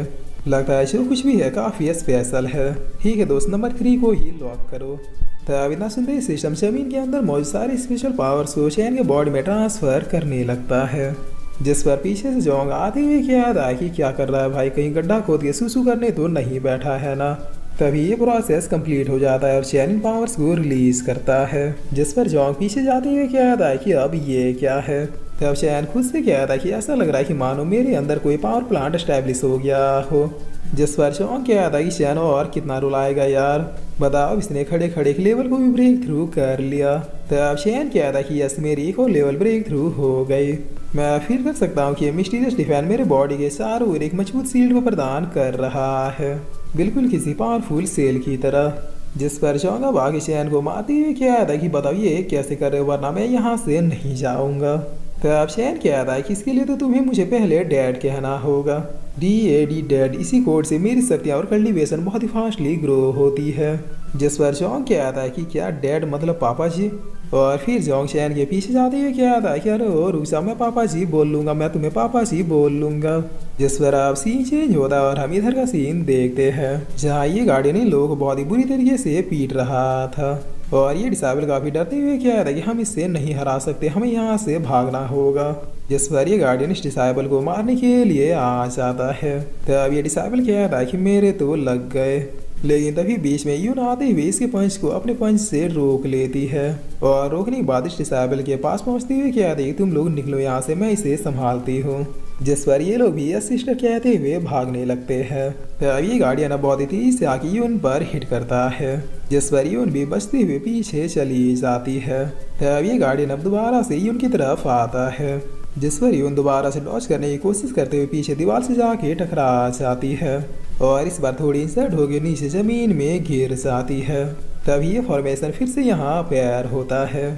लगता है जो कुछ भी है काफ़ी स्पेशल है। ठीक है दोस्त, नंबर 3 को ही लॉक करो। तब इतना सुनते ही सिस्टम जमीन के अंदर मौजूद सारी स्पेशल पावर्स को चैन के बॉडी में ट्रांसफर करने लगता है। जिस पर पीछे से जॉन्ग आते हुए कहता है कि क्या कर रहा है भाई, कहीं गड्ढा खोद के सुसु करने तो नहीं बैठा है ना। तभी ये प्रोसेस कंप्लीट हो जाता है और चैन इन पावर्स को रिलीज करता है। जिस पर जॉन्ग पीछे जाते हुए कहता है कि अब ये क्या है। तब चैन खुद से कहता है कि ऐसा लग रहा है कि मानो मेरे अंदर कोई पावर प्लांट एस्टैब्लिश हो गया हो। जिस पर जॉन्ग कहता है कि चैन और कितना रुलाएगा यार, बताओ इसने खड़े खड़े लेवल को भी ब्रेक थ्रू कर लिया। तब चैन कहता है कि यस मेरी एक और लेवल ब्रेक थ्रू हो गई, मैं फील कर सकता हूँ कि मिस्टीरियस डिफेंस मेरे बॉडी के चारों ओर एक मजबूत शील्ड को प्रदान कर रहा है, बिल्कुल किसी पावरफुल सेल की तरह। जिस पर जॉन्ग अब आगे चैन को मारते हुए कहता है कि बताओ ये कैसे कर रहे हो, वरना मैं यहाँ से नहीं जाऊँगा। तब चैन कहता है कि इसके लिए तो तुम्हें मुझे पहले डैड कहना होगा, DAD डैड। इसी कोड से मेरी शक्तियाँ और कल्टीवेशन बहुत ही फास्टली ग्रो होती है। जिस पर जॉन्ग कहता है कि क्या डैड मतलब पापा जी। और फिर जॉन्ग चैन के पीछे जाते हुए कहता है कि अरे ओ रूसा, मैं पापा जी बोल लूँगा, मैं तुम्हें पापा जी बोल लूँगा। जिस पर अब सीन चेंज होता है और हम इधर का सीन देखते हैं जहाँ ये गार्डियन इन लोगों को बहुत ही बुरी तरीके से पीट रहा था। और ये डिसाइबल काफी डरते हुए कहता है कि हम इससे नहीं हरा सकते, हमें यहाँ से भागना होगा। जिस पर ये गार्डियन इस डिसाइबल को मारने के लिए आ जाता है। तब ये डिसाइबल कहता है कि मेरे तो लग गए, लेकिन तभी बीच में यून आते हुए इसके पंच को अपने पंच से रोक लेती है। और रोकने के बाद इस डिसाइबल के पास पहुंचते हुए कहती है तुम लोग निकलो यहाँ से, मैं इसे संभालती हूँ। जिस पर ये लोग भी सिस्टर कहते हुए भागने लगते हैं। तब ये गार्डियन बहुत ही तेजी से आके यून पर हिट करता है, जिस पर यून भी बचते हुए पीछे चली जाती है। तब ये गार्डियन अब दोबारा से यून की तरफ आता है, जिस पर यून दोबारा से डॉज करने की कोशिश करते हुए पीछे दीवार से जाके टकरा जाती है और इस बार थोड़ी इंसर्ट होकर नीचे जमीन में गिर जाती है। तब ये फॉर्मेशन फिर से यहाँ पैर होता है,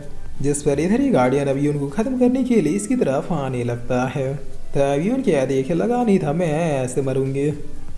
जिस पर इधर ही गार्डियन अब यून को खत्म करने के लिए इसकी तरफ आने लगता है। तब यून क्या देखे लगा नहीं था मैं ऐसे मरूंगी।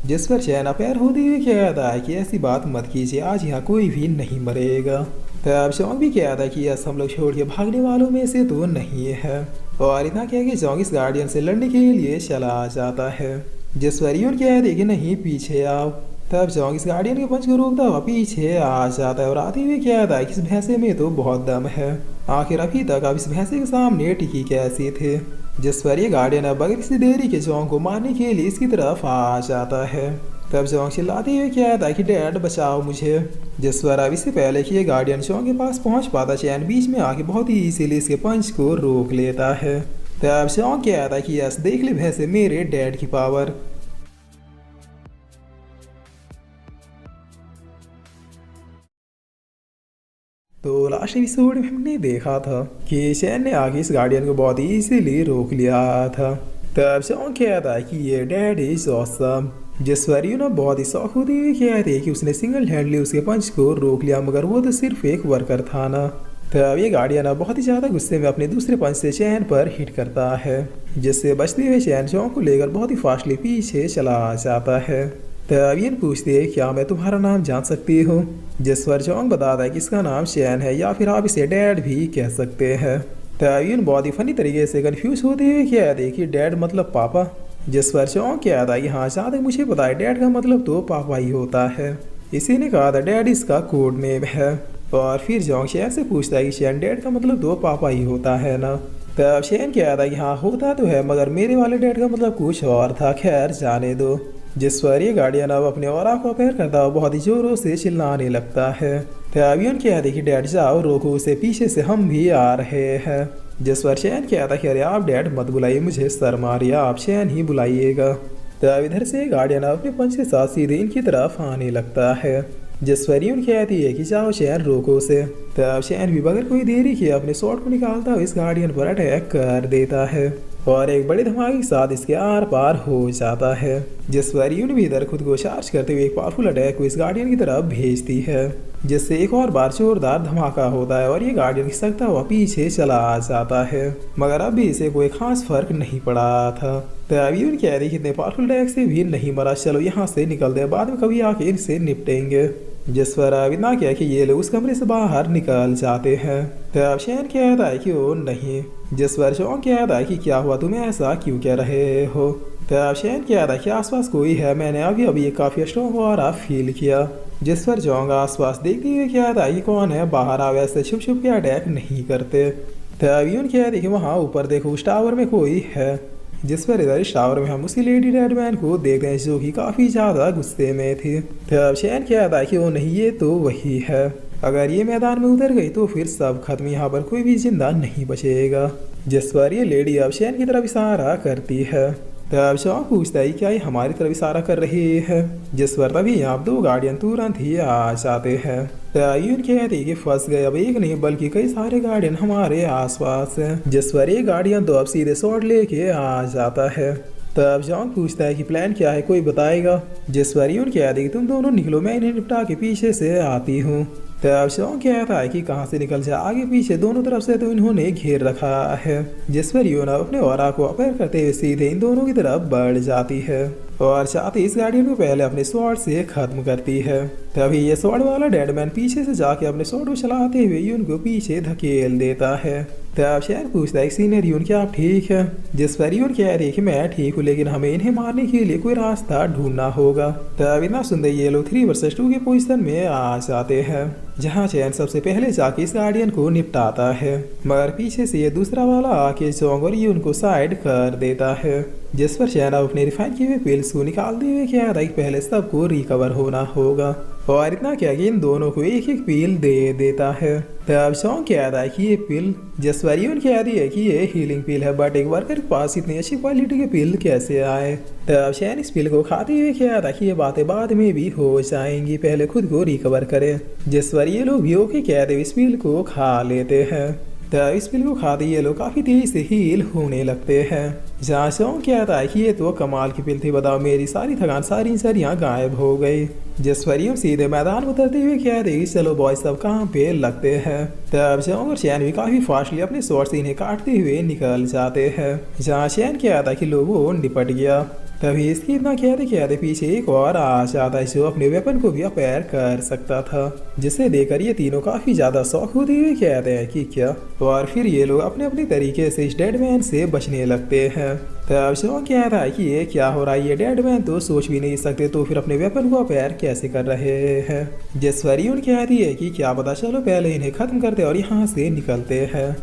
जिस पर चैन पैर होते हुए कहता है कि ऐसी बात मत कीजिए, आज यहाँ कोई भी नहीं मरेगा। तब जॉन्ग भी कहता है कि यस हम लोग छोड़ के भागने वालों में से तो नहीं है। और इतना कह के जॉन्ग इस गार्डियन से लड़ने के लिए चला जाता है, जिस पर यून कहते कि नहीं पीछे आओ। तब जॉन्ग इस गार्डियन के पंच को रोकता हुआ पीछे आ जाता है और आते हुए कहता है कि इस भैंसे में तो बहुत दम है, आखिर अभी तक अब इस भैंसे के सामने टिकी कैसी थे। जिस पर ये गार्डियन अब बगैर किसी देरी के जॉन्ग को मारने के लिए इसकी तरफ आ जाता है। तब जॉन्ग चिल्लाते हुए कहता है कि डैड बचाओ मुझे। जिस पर अब इससे पहले कि ये गार्डियन जॉन्ग के पास पहुंच पाता चैन बीच में आके बहुत ही इजीली इसके पंच को रोक लेता है। तब जॉन्ग कहता है कि यस देख ले भैंसे मेरे डैड की पावर। तो लास्ट एपिसोड में हमने देखा था कि चैन ने आगे इस गार्डियन को बहुत ही इजीली रोक लिया था। तब जॉन्ग कहता है कि ये डैड इज ऑसम। जिस पर यून बहुत ही शौक होती हुई कहते हैं कि उसने सिंगल हैंडली उसके पंच को रोक लिया, मगर वो तो सिर्फ एक वर्कर था ना। तब ये गार्डियन बहुत ही ज़्यादा गुस्से में अपने दूसरे पंच से चैन पर हिट करता है, जिससे बचते हुए चैन जॉन्ग को लेकर बहुत ही फास्टली पीछे चला जाता है। तब यून पूछती है क्या मैं तुम्हारा नाम जान सकती हूँ। जिस पर जॉन्ग बताता है कि इसका नाम चैन है, या फिर आप इसे डैड भी कह सकते हैं। तब यून बहुत ही फनी तरीके से कंफ्यूज होते हुए कहते हैं कि डैड मतलब पापा। जिस पर जॉन्ग कहता है यहाँ जहाँ तक मुझे पता है डैड का मतलब तो पापा ही होता है, इसी ने कहा था डैड इसका कोड नेम है। और फिर जॉन्ग चैन से पूछता है कि चैन डैड का मतलब तो पापा ही होता है ना। तब चैन कहता है कि हाँ होता तो है, मगर मेरे वाले डैड का मतलब कुछ और था, खैर जाने दो। जिस पर ये गार्डियन अब अपने ऑरा को पैर करता हुआ बहुत ही जोरों से चिल्लाने लगता है। तभी उनके कहते कि डैड जाओ रोको उसे, पीछे से हम भी आ रहे हैं। जिस पर चैन कहता कि अरे आप डैड मत बुलाइए मुझे, सर मारिया, आप चैन ही बुलाइएगा। तब इधर से गार्डियन अपने पंच के साथ सीधे इनकी तरफ आने लगता है। जिस पर उनकी कहती है कि जाओ चैन रोको उसे। तब चैन भी बगैर कोई देरी किए अपने शॉट को निकालता हुआ इस गार्डियन पर अटैक कर देता है और एक बड़े धमाके के साथ इसके आर पार हो जाता है। जिस पर यून भी इधर खुद को चार्ज करते हुए एक पावरफुल अटैक को इस गार्डियन की तरफ भेजती है, जिससे एक और बार जोरदार धमाका होता है और ये गार्डियन खिसकता हुआ पीछे चला जाता है। मगर अब भी इसे कोई खास फर्क नहीं पड़ा था। तभी यून कह रही कितने पावरफुल अटैक से भी नहीं मरा, चलो यहाँ से निकलते हैं, बाद में कभी आके इनसे निपटेंगे। जिस पर अब इतना क्या कि ये लोग उस कमरे से बाहर निकल जाते हैं। तब शैन कहता है कि वो नहीं। जिस पर शॉन कहता है कि क्या हुआ, तुम्हें ऐसा क्यों कह रहे हो। तब शैन कहता है कि आसपास कोई है, मैंने अभी एक काफी स्ट्रॉन्ग ऑरा फील किया। जिस पर जोंग आसपास देखते हुए कहता है कि कौन है, बाहर आ, वैसे छुप छुप के अटैक नहीं करते। तभी उन कहते कि वहाँ ऊपर देखो उस टावर में कोई है। जिस पर इधर इस टावर में हम उसी लेडी डेडमैन को देखते हैं जो कि काफी ज्यादा गुस्से में थी। तब शैन कहता है कि वो नहीं, ये तो वही है, अगर ये मैदान में उतर गई तो फिर सब खत्म, यहाँ पर कोई भी जिंदा नहीं बचेगा। जिस पर ये लेडी अब शैन की तरफ इशारा करती है। तब शॉन पूछता है क्या ये हमारी तरफ इशारा कर रही है। जिस पर तभी यहाँ दो गार्डियन तुरंत ही आ जाते हैं। तभी उनके कहते कि फंस गए, अब एक नहीं बल्कि कई सारे गार्डियन हमारे आसपास हैं। जिस पर एक गार्डियन तो अब सीधे शॉट लेके आ जाता है। तब जॉन पूछता है कि प्लान क्या है, कोई बताएगा। जिस पर उनके कहते कि तुम दोनों निकलो, मैं इन्हें निपटा के पीछे से आती हूँ। तब शॉन कहता है कि कहाँ से निकल जाए, आगे पीछे दोनों तरफ से तो इन्होंने घेर रखा है। जिस पर यूना अपने ऑरा को अपेयर करते हुए सीधे इन दोनों की तरफ बढ़ जाती है और चाहती इस गार्डियन को पहले अपने स्वॉर्ड से खत्म करती है। तभी ये स्वॉर्ड वाला डेडमैन पीछे से जाके अपने स्वॉर्ड को चलाते हुए यून को पीछे धकेल देता है। तब शैन पूछता है सीनियर यून क्या आप ठीक है। जिस पर यून कह रही कि मैं ठीक हूँ, लेकिन हमें इन्हें मारने के लिए कोई रास्ता ढूंढना होगा। तब इतना सुनते ये लोग 3 वर्सेस 2 के पोजीशन में आ जाते हैं, जहाँ चैन सबसे पहले जाके इस गार्डियन को निपटाता है, मगर पीछे से ये दूसरा वाला आके जोंग और यून को साइड कर देता है। जिस पर चैन अपने रिफाइन किए हुए पिल्स को निकालते हुए कह रहा है कि पहले सबको रिकवर होना होगा और इतना क्या कि इन दोनों को एक एक पिल दे देता है। तब जोंग कह रहा है कि ये पिल, जिस पर यून कह रही है कि ये हीलिंग पिल है, बट एक वर्कर के पास इतनी अच्छी क्वालिटी के पिल कैसे आए। तब चैन इस पिल को खाते हुए कह रहा है कि ये बातें बाद में भी हो जाएंगी, पहले खुद को रिकवर करें। जिस पर ये लोग भी ओके कहते हुए इस पिल को खा लेते हैं। तब इस पिल को खाते ये लोग काफी तेजी से हील होने लगते हैं। जहाँ जोंग कहता है कि ये तो कमाल की पिल थी, बताओ मेरी सारी थकान सारी इंजरियां गायब हो गई। जिस पर यूं सीधे मैदान में उतरते हुए कहते हैं चलो बॉयज सब काम पे लगते हैं। तब जोंग और चैन भी काफी फास्टली अपने स्वॉर्ड से इन्हें काटते हुए निकल जाते हैं। जहाँ चैन कहता है कि लोगों निपट गया। तभी इसकी इतना कहते पीछे एक और आ जाता है जो अपने वेपन को भी अपेयर कर सकता था, जिसे देखकर ये तीनों काफी ज्यादा शौक होते हुए कहते हैं कि क्या, और फिर ये लोग अपने अपने तरीके से इस डेडमैन से बचने लगते हैं। तब जोंग कहता है कि ये क्या हो रहा है, ये डेडमैन तो सोच भी नहीं सकते, तो फिर अपने वेपन को अपेयर कैसे कर रहे हैं। जिस पर यून कहती है कि क्या पता, चलो पहले इन्हें खत्म करते और यहाँ से निकलते हैं।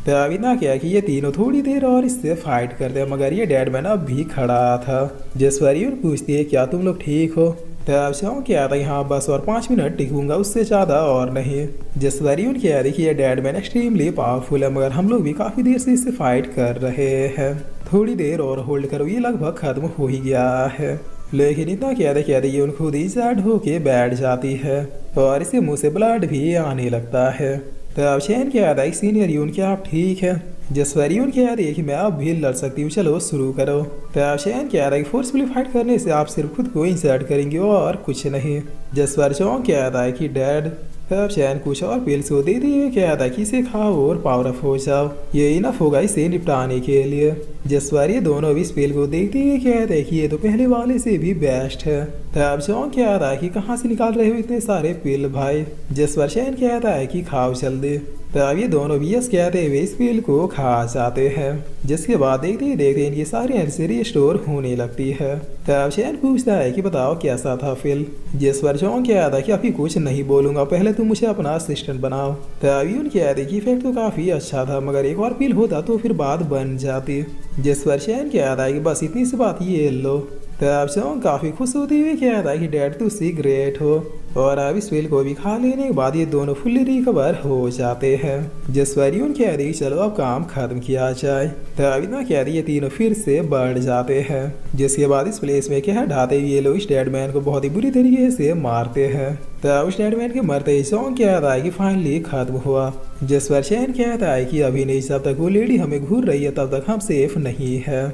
तब इतना क्या कि ये तीनों थोड़ी देर और इससे फाइट करते हैं, मगर ये डेडमैन अब भी खड़ा था। जिस पर यून पूछती है क्या तुम लोग ठीक हो। तब जोंग कहता है यहाँ बस और 5 मिनट टिकूंगा, उससे ज़्यादा और नहीं। जिस पर यून कह रही कि ये डेडमैन एक्सट्रीमली पावरफुल है, मगर हम लोग भी काफ़ी देर से इससे फाइट कर रहे हैं, थोड़ी देर और होल्ड करो, ये लगभग खत्म हो ही गया है। लेकिन इतना कहते ये उन खुद ही सैड होके बैठ जाती है और इसके मुँह से ब्लड भी आने लगता है। तब चैन कहता है सीनियर यून क्या आप ठीक है। जिस पर यून कह रही है कि मैं अब भी लड़ सकती हूँ, चलो शुरू करो। तब चैन कह रहा है कि फोर्सफुली फाइट करने से आप सिर्फ खुद को इंसर्ट करेंगे और कुछ नहीं। जिस पर जोंग कहता है कि डैड। तब चैन कुछ और पिल्स को देती हुए कहता है कि इसे खाओ और पावर अप हो जाओ, ये इनफ होगा इसे निपटाने के लिए। जिस पर ये दोनों भी इस पिल को देखते हुए कहते हैं कि ये तो पहले वाले से भी बेस्ट है। तब जोंग कहता है कि कहाँ से निकाल रहे हो इतने सारे पिल भाई। जिस पर चैन कहता है कि खाओ जल्दी। तब ये दोनों भी यस कहते हुए इस पिल को खा जाते हैं, जिसके बाद देखते ही देखते इनकी सारी एनर्जी रिस्टोर होने लगती है। तब चैन पूछता है कि बताओ कैसा था फिल। जिस पर जोंग कहता है कि अभी कुछ नहीं बोलूंगा, पहले तुम मुझे अपना असिस्टेंट बनाओ। तब यून कहते कि इफेक्ट तो काफी अच्छा था, मगर एक और पिल होता तो फिर बात बन जाती। जिस पर चैन कहता है कि बस इतनी सी बात ये लो। तब शौक काफी खुश होती हुई कहता है कि डैड तू सी ग्रेट हो। और अब इस पिल को भी खा लेने के बाद ये दोनों फुल्ली रिकवर हो जाते हैं। जसवरियन कह रही चलो अब काम खत्म किया जाए। तब इतना कह रही ये तीनों फिर से बढ़ जाते हैं। जिसके बाद इस प्लेस में क्या ढाते हुए ये लोग इस डेडमैन को बहुत ही बुरी तरीके से मारते हैं। तब उस डेडमैन के मरते ही शौक कहता है कि फाइनली खत्म हुआ। जसवर चैन कहता है कि अभी नहीं, जब तक वो लेडी हमें घूर रही है तब तक हम सेफ नहीं है।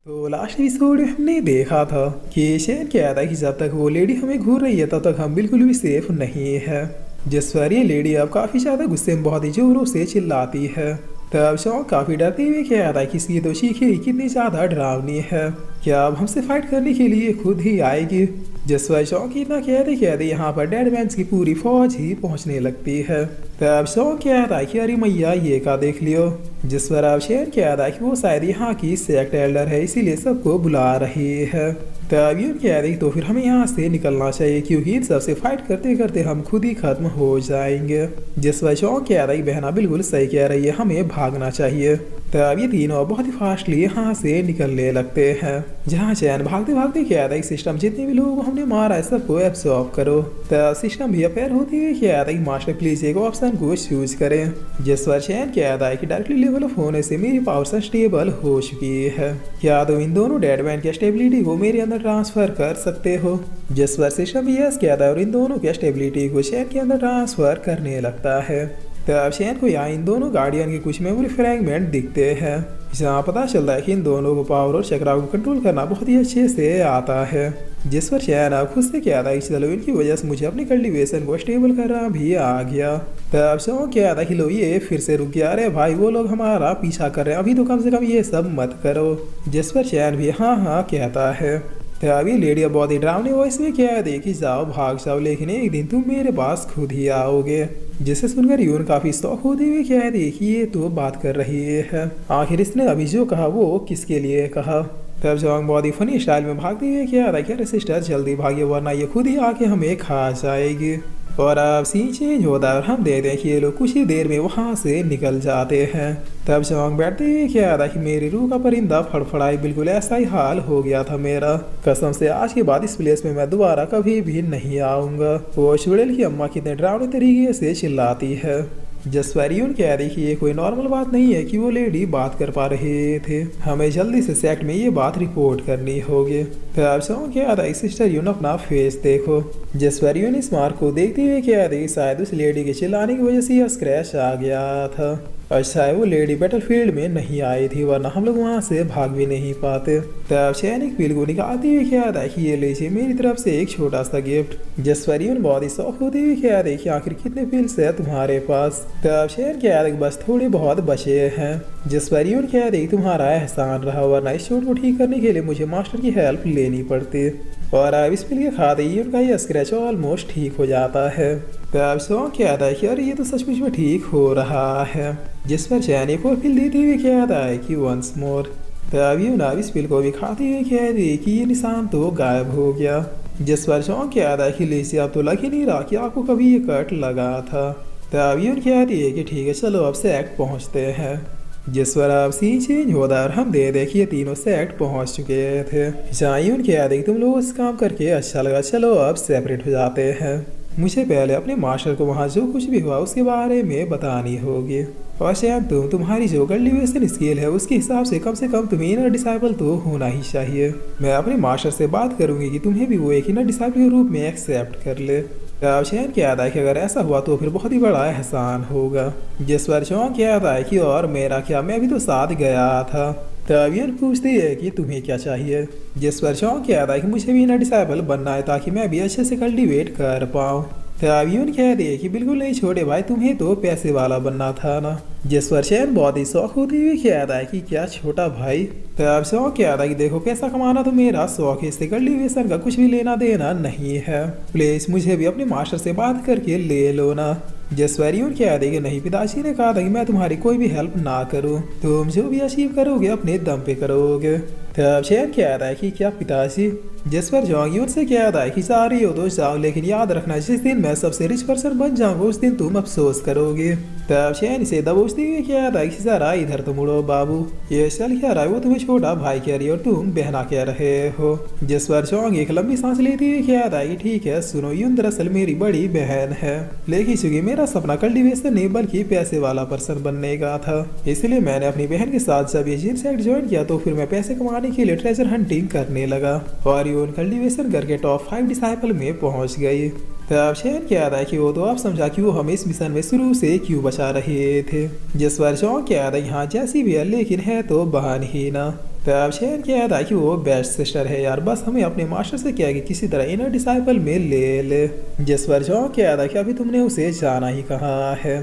तो लास्ट एपिसोड में हमने देखा था कि शेन कहता है कि जब तक वो लेडी हमें घूर रही है तब तक हम बिल्कुल भी सेफ नहीं है। जिस पर ये लेडी अब काफी ज्यादा गुस्से में बहुत ही जोरों से चिल्लाती है। तब शौक काफी डरते हुए कहता है कि इसकी तो चीखें कितनी ज्यादा डरावनी है, क्या अब हमसे फाइट करने के लिए खुद ही आएगी। जिस पर शौक इतना कहते यहाँ पर डेडमैन की पूरी फौज ही पहुंचने लगती है। तब शौक कहता है कि अरे मैया ये का देख लियो। जिस पर अब शेर कहता है कि वो शायद यहाँ की सेक्ट एल्डर है इसीलिए सबको बुला रही है। तब ये कह रही तो फिर हमें यहाँ से निकलना चाहिए क्योंकि इन सबसे फाइट करते करते हम खुद ही खत्म हो जाएंगे। जिस पर शौक कह रही बहना बिल्कुल सही कह रही है, हमें भागना चाहिए। तब ये तीनों बहुत ही फास्टली यहाँ से निकलने लगते हैं। जहाँ चैन भागते भागते कह रही सिस्टम जितने भी लोग हमने मारा है सबको एब्सॉर्ब करो। तब सिस्टम भी अपेयर होती हुई कह रही मास्टर प्लीज एक ऑप्शन को चूज करें। जिस पर चैन कहता है कि डायरेक्टली लेवल ऑफ होने से मेरी पावर स्टेबल हो चुकी है, क्या तुम इन दोनों डेडमैन की स्टेबिलिटी को मेरे अंदर ट्रांसफर कर सकते हो। जिस पर सिस्टम यस कहता है और इन दोनों की स्टेबिलिटी को चैन के अंदर ट्रांसफर करने लगता है। तब चैन को यहाँ इन दोनों गार्डियन के कुछ मेमोरी फ्रैगमेंट दिखते हैं, जहाँ पता चलता है कि इन दोनों को पावर और चक्रा को कंट्रोल करना बहुत ही अच्छे से आता है। जिस पर चैन अब खुद से कहता है कि चलो इनकी वजह से मुझे अपनी कल्टीवेशन को स्टेबल करना भी आ गया। तब शौक कहता कि लो ये फिर से रुक गया, अरे भाई वो लोग हमारा पीछा कर रहे हैं, अभी तो कम से कम ये सब मत करो। जिस पर चैन भी हाँ हाँ कहता है। अभी लेडी बहुत ही डरावनी वॉइस में कह दे कि जाओ भाग जाओ, लेकिन एक दिन तुम मेरे पास खुद ही आओगे। जिसे सुनकर यून काफी शौक होते हुए कह दे कि ये तो बात कर रही है, आखिर इसने अभी जो कहा वो किसके लिए कहा। तब जॉन्ग बहुत ही फनी स्टाइल में भागते हुए कह रहा है कि अरे सिस्टर जल्दी भागिए वरना ये खुद ही आके हमें खा जाएगी। और अब सीन चेंज होता है और हम देखते हैं कि ये लोग कुछ ही देर में वहाँ से निकल जाते हैं। तब जॉन्ग बैठते हुए कह रहा है कि मेरी रूह का परिंदा फड़फड़ाई, बिल्कुल ऐसा ही हाल हो गया था मेरा। कसम से आज के बाद इस प्लेस में मैं दोबारा कभी भी नहीं आऊँगा। वो चुड़ैल की अम्मा कितने डरावने तरीके से चिल्लाती है। जसवरियन कह रही कि ये कोई नॉर्मल बात नहीं है कि वो लेडी बात कर पा रहे थे, हमें जल्दी से सेक्ट में ये बात रिपोर्ट करनी होगी। तब सॉन्ग कह रहा है सिस्टर यून अपना फेस देखो। जसवरियन इस मार्क को देखते हुए कह रही शायद उस लेडी के चिल्लाने की वजह से यह स्क्रैच आ गया था। अच्छा है वो लेडी बैटलफील्ड में नहीं आई थी वरना हम लोग वहाँ से भाग भी नहीं पाते। तब चैन एक पिल को निकालते हुए कह रहा है कि ये लीजिए मेरी तरफ से एक छोटा सा गिफ्ट। जसवरियन बहुत ही शौक होते हुए कह रही कि आखिर कितने पिल्स है तुम्हारे पास। तब चैन कह रही बस थोड़े बहुत बचे हैं। जसवरियन कह रही तुम्हारा एहसान रहा वरना इस चोट को ठीक करने के लिए मुझे मास्टर की हेल्प लेनी पड़ती। और अब इस पिल के खाते ही उनका ये स्क्रैच ऑलमोस्ट ठीक हो जाता है। तब सॉन्ग कहता है कि अरे ये तो सचमुच में ठीक हो रहा है। जिस पर चैन एक और पिल देते हुए कहता है कि वंस मोर। तब यून इस पिल को भी खाते हुए कह रही कि ये निशान तो गायब हो गया। जिस पर सॉन्ग कहता है कि लेसी अब तो लग ही नहीं रहा कि आपको कभी ये कट लगा था। तब यून कह रही है कि ठीक है चलो अब सेक्ट पहुँचते हैं। जिस पर अब सीन चेंज होता है और हम देखिए तीनों सेक्ट पहुंच चुके थे। जहाँ यून कह रही तुम लोग इस काम करके अच्छा लगा, चलो अब सेपरेट हो जाते हैं। मुझे पहले अपने मास्टर को वहाँ जो कुछ भी हुआ उसके बारे में बतानी होगी। और शायद तुम्हारी जो कल्टीवेशन स्किल है उसके हिसाब से कम तुम्हें इनर डिसाइबल तो होना ही चाहिए। मैं अपने मास्टर से बात करूंगी कि तुम्हें भी वो एक इनर डिसाइबल के रूप में एक्सेप्ट कर ले। अब शहर क्या था कि अगर ऐसा हुआ तो फिर बहुत ही बड़ा एहसान होगा। जिस पर चौंक क्या था कि और मेरा क्या, मैं भी तो साथ गया था। तब ये पूछती है कि तुम्हें क्या चाहिए। जिस पर चौंक क्या था कि मुझे भी इनर डिसाइबल बनना है ताकि मैं भी अच्छे से कल्टीवेट कर पाऊँ। तब यून कह रही है कि बिल्कुल नहीं छोटे भाई, तुम्हें तो पैसे वाला बनना था ना। जिस पर चैन बहुत ही शौक होती हुई कहता है कि क्या छोटा भाई। तब शौक क्या था कि देखो पैसा कमाना तो मेरा शौक है, इससे कल्टीवेशन का कुछ भी लेना देना नहीं है। प्लीज मुझे भी अपने मास्टर से बात करके ले लो ना। जसवरियन कह रही कि नहीं, पिताजी ने कहा था कि मैं तुम्हारी कोई भी हेल्प ना करूं, तुम जो भी अचीव करोगे अपने दम पे करोगे। तब चैन कहता है कि क्या पिताजी, जिस पर जोंग यून से कहता है कि जा रही हो तो जाओ, लेकिन याद रखना जिस दिन मैं सबसे रिच पर्सन बन जाऊंगा उस दिन तुम अफसोस करोगे। तब चैन इसे दबोचते हुए कहता है कि जरा इधर तो मुड़ो बाबू, ये चल क्या रहा है, वो तुम्हें छोटा भाई कह रही है और तुम बहना कह रहे हो। जिस पर जोंग एक लंबी सांस लेते हुए कहता है कि ठीक है सुनो, यून दरअसल मेरी बड़ी बहन है, लेकिन चूंकि मेरा सपना कल्टीवेशन नहीं बल्कि पैसे वाला पर्सन बनने का था, इसलिए मैंने अपनी बहन के साथ जब ये जिम सेट ज्वाइन किया तो फिर मैं पैसे कमाने के लिए ट्रेजर हंटिंग करने लगा और यून कल्टीवेशन करके टॉप 5 डिसाइपल में पहुंच गई। तब चैन कहता है कि वो तो आप समझा कि वो हमें इस मिशन में शुरू से क्यों बचा रहे थे। जिस पर जोंग कहता है यहाँ जैसी भी है लेकिन है तो बहन ही ना। तब चैन कहता है कि वो बेस्ट सिस्टर है यार, बस हमें अपने मास्टर से क्या कि किसी तरह इनर डिसाइपल में ले। जिस पर जोंग कहता है कि अभी तुमने उसे जाना ही कहाँ है।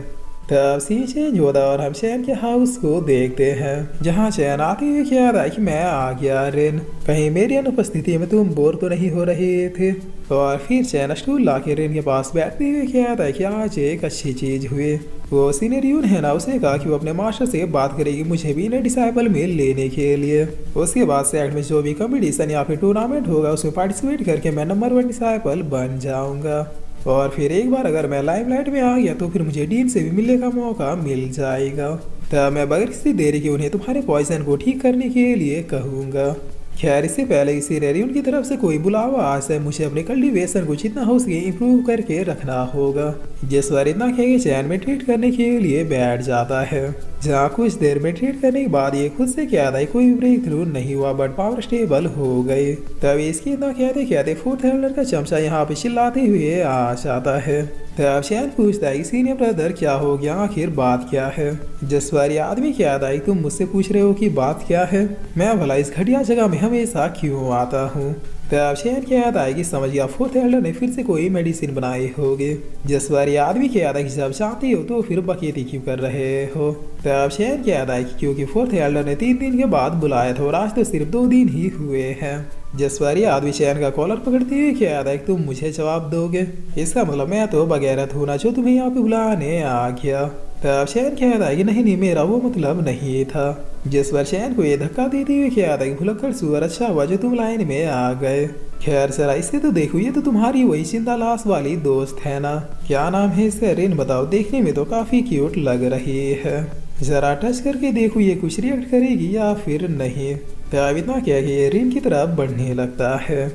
तब सीन चेंज होता और हम चैन के हाउस को देखते हैं, जहाँ चैन आते हुए कहता है कि मैं आ गया रेन, कहीं मेरी अनुपस्थिति में तुम बोर तो नहीं हो रहे थे। और फिर चैन स्टूल ला के रेन के पास बैठते हुए कहता है कि आज एक अच्छी चीज हुई। वो सीनियर यून है ना, उसे कहा कि वो अपने मास्टर से बात करेगी मुझे भी इन्हें डिसाइपल में लेने के लिए। उसके बाद सेट में जो भी कंपटीशन या फिर टूर्नामेंट होगा उसमें पार्टिसिपेट करके मैं नंबर 1 डिसाइपल बन जाऊंगा। और फिर एक बार अगर मैं लाइमलाइट में आ गया तो फिर मुझे डीन से भी मिलने का मौका मिल जाएगा। तब मैं बगैर किसी देरी के उन्हें तुम्हारे पॉइजन को ठीक करने के लिए कहूँगा। खैर इससे पहले इसी रेरियन की तरफ से कोई बुलावा आज से मुझे अपने कल्टीवेशन को जितना हो सके इम्प्रूव करके रखना होगा। जिस बार इतना कह के चैन में ट्रीट करने के लिए बैठ जाता है, जहाँ कुछ देर में ट्रीट करने के बाद ये खुद से कहता है कोई ब्रेक थ्रू नहीं हुआ बट पावर स्टेबल हो गए। तब इसकी इतना कहते कहते फोर्थ एल्डर का चमचा यहाँ पे चिल्लाते हुए आ जाता है। तब चैन पूछता है सीनियर ब्रदर क्या हो गया, आखिर बात क्या है। जिस बार ये आदमी कहता है तुम मुझसे पूछ रहे हो कि बात क्या है, मैं भला इस घटिया जगह में हमेशा क्यों आता हूँ। तब चैन कहता है कि समझ गया फोर्थ एल्डर ने फिर से कोई मेडिसिन बनाए होगे। जिस बार ये आदमी कहता है कि जब चाहते हो तो फिर बकेती क्यों कर रहे हो। तब चैन कहता है कि क्योंकि फोर्थ एल्डर ने 3 दिन के बाद बुलाया था और आज तो सिर्फ 2 दिन ही हुए हैं। जिस बार ये आदमी चैन का कॉलर पकड़ते हुए कहता है कि तुम मुझे जवाब दोगे, इसका मतलब मैं तो बगैरत हूं ना जो तुम्हें यहाँ पे बुलाने आ गया। तब चैन कहता है कि नहीं मेरा वो मतलब नहीं था। जिस बार चैन को ये धक्का देते हुए कहता है कि भुलक्कड़ सुअर अच्छा हुआ जो तुम लाइन में आ गए। खैर जरा इसे तो देखो, ये तो तुम्हारी वही जिंदा लाश वाली दोस्त है ना, क्या नाम है इसका, रेन बताओ, देखने में तो काफी क्यूट लग रही है, जरा टच करके देखो ये कुछ रिएक्ट करेगी या फिर नहीं। तब इतना क्या कि ये रेन की तरफ बढ़ने लगता है।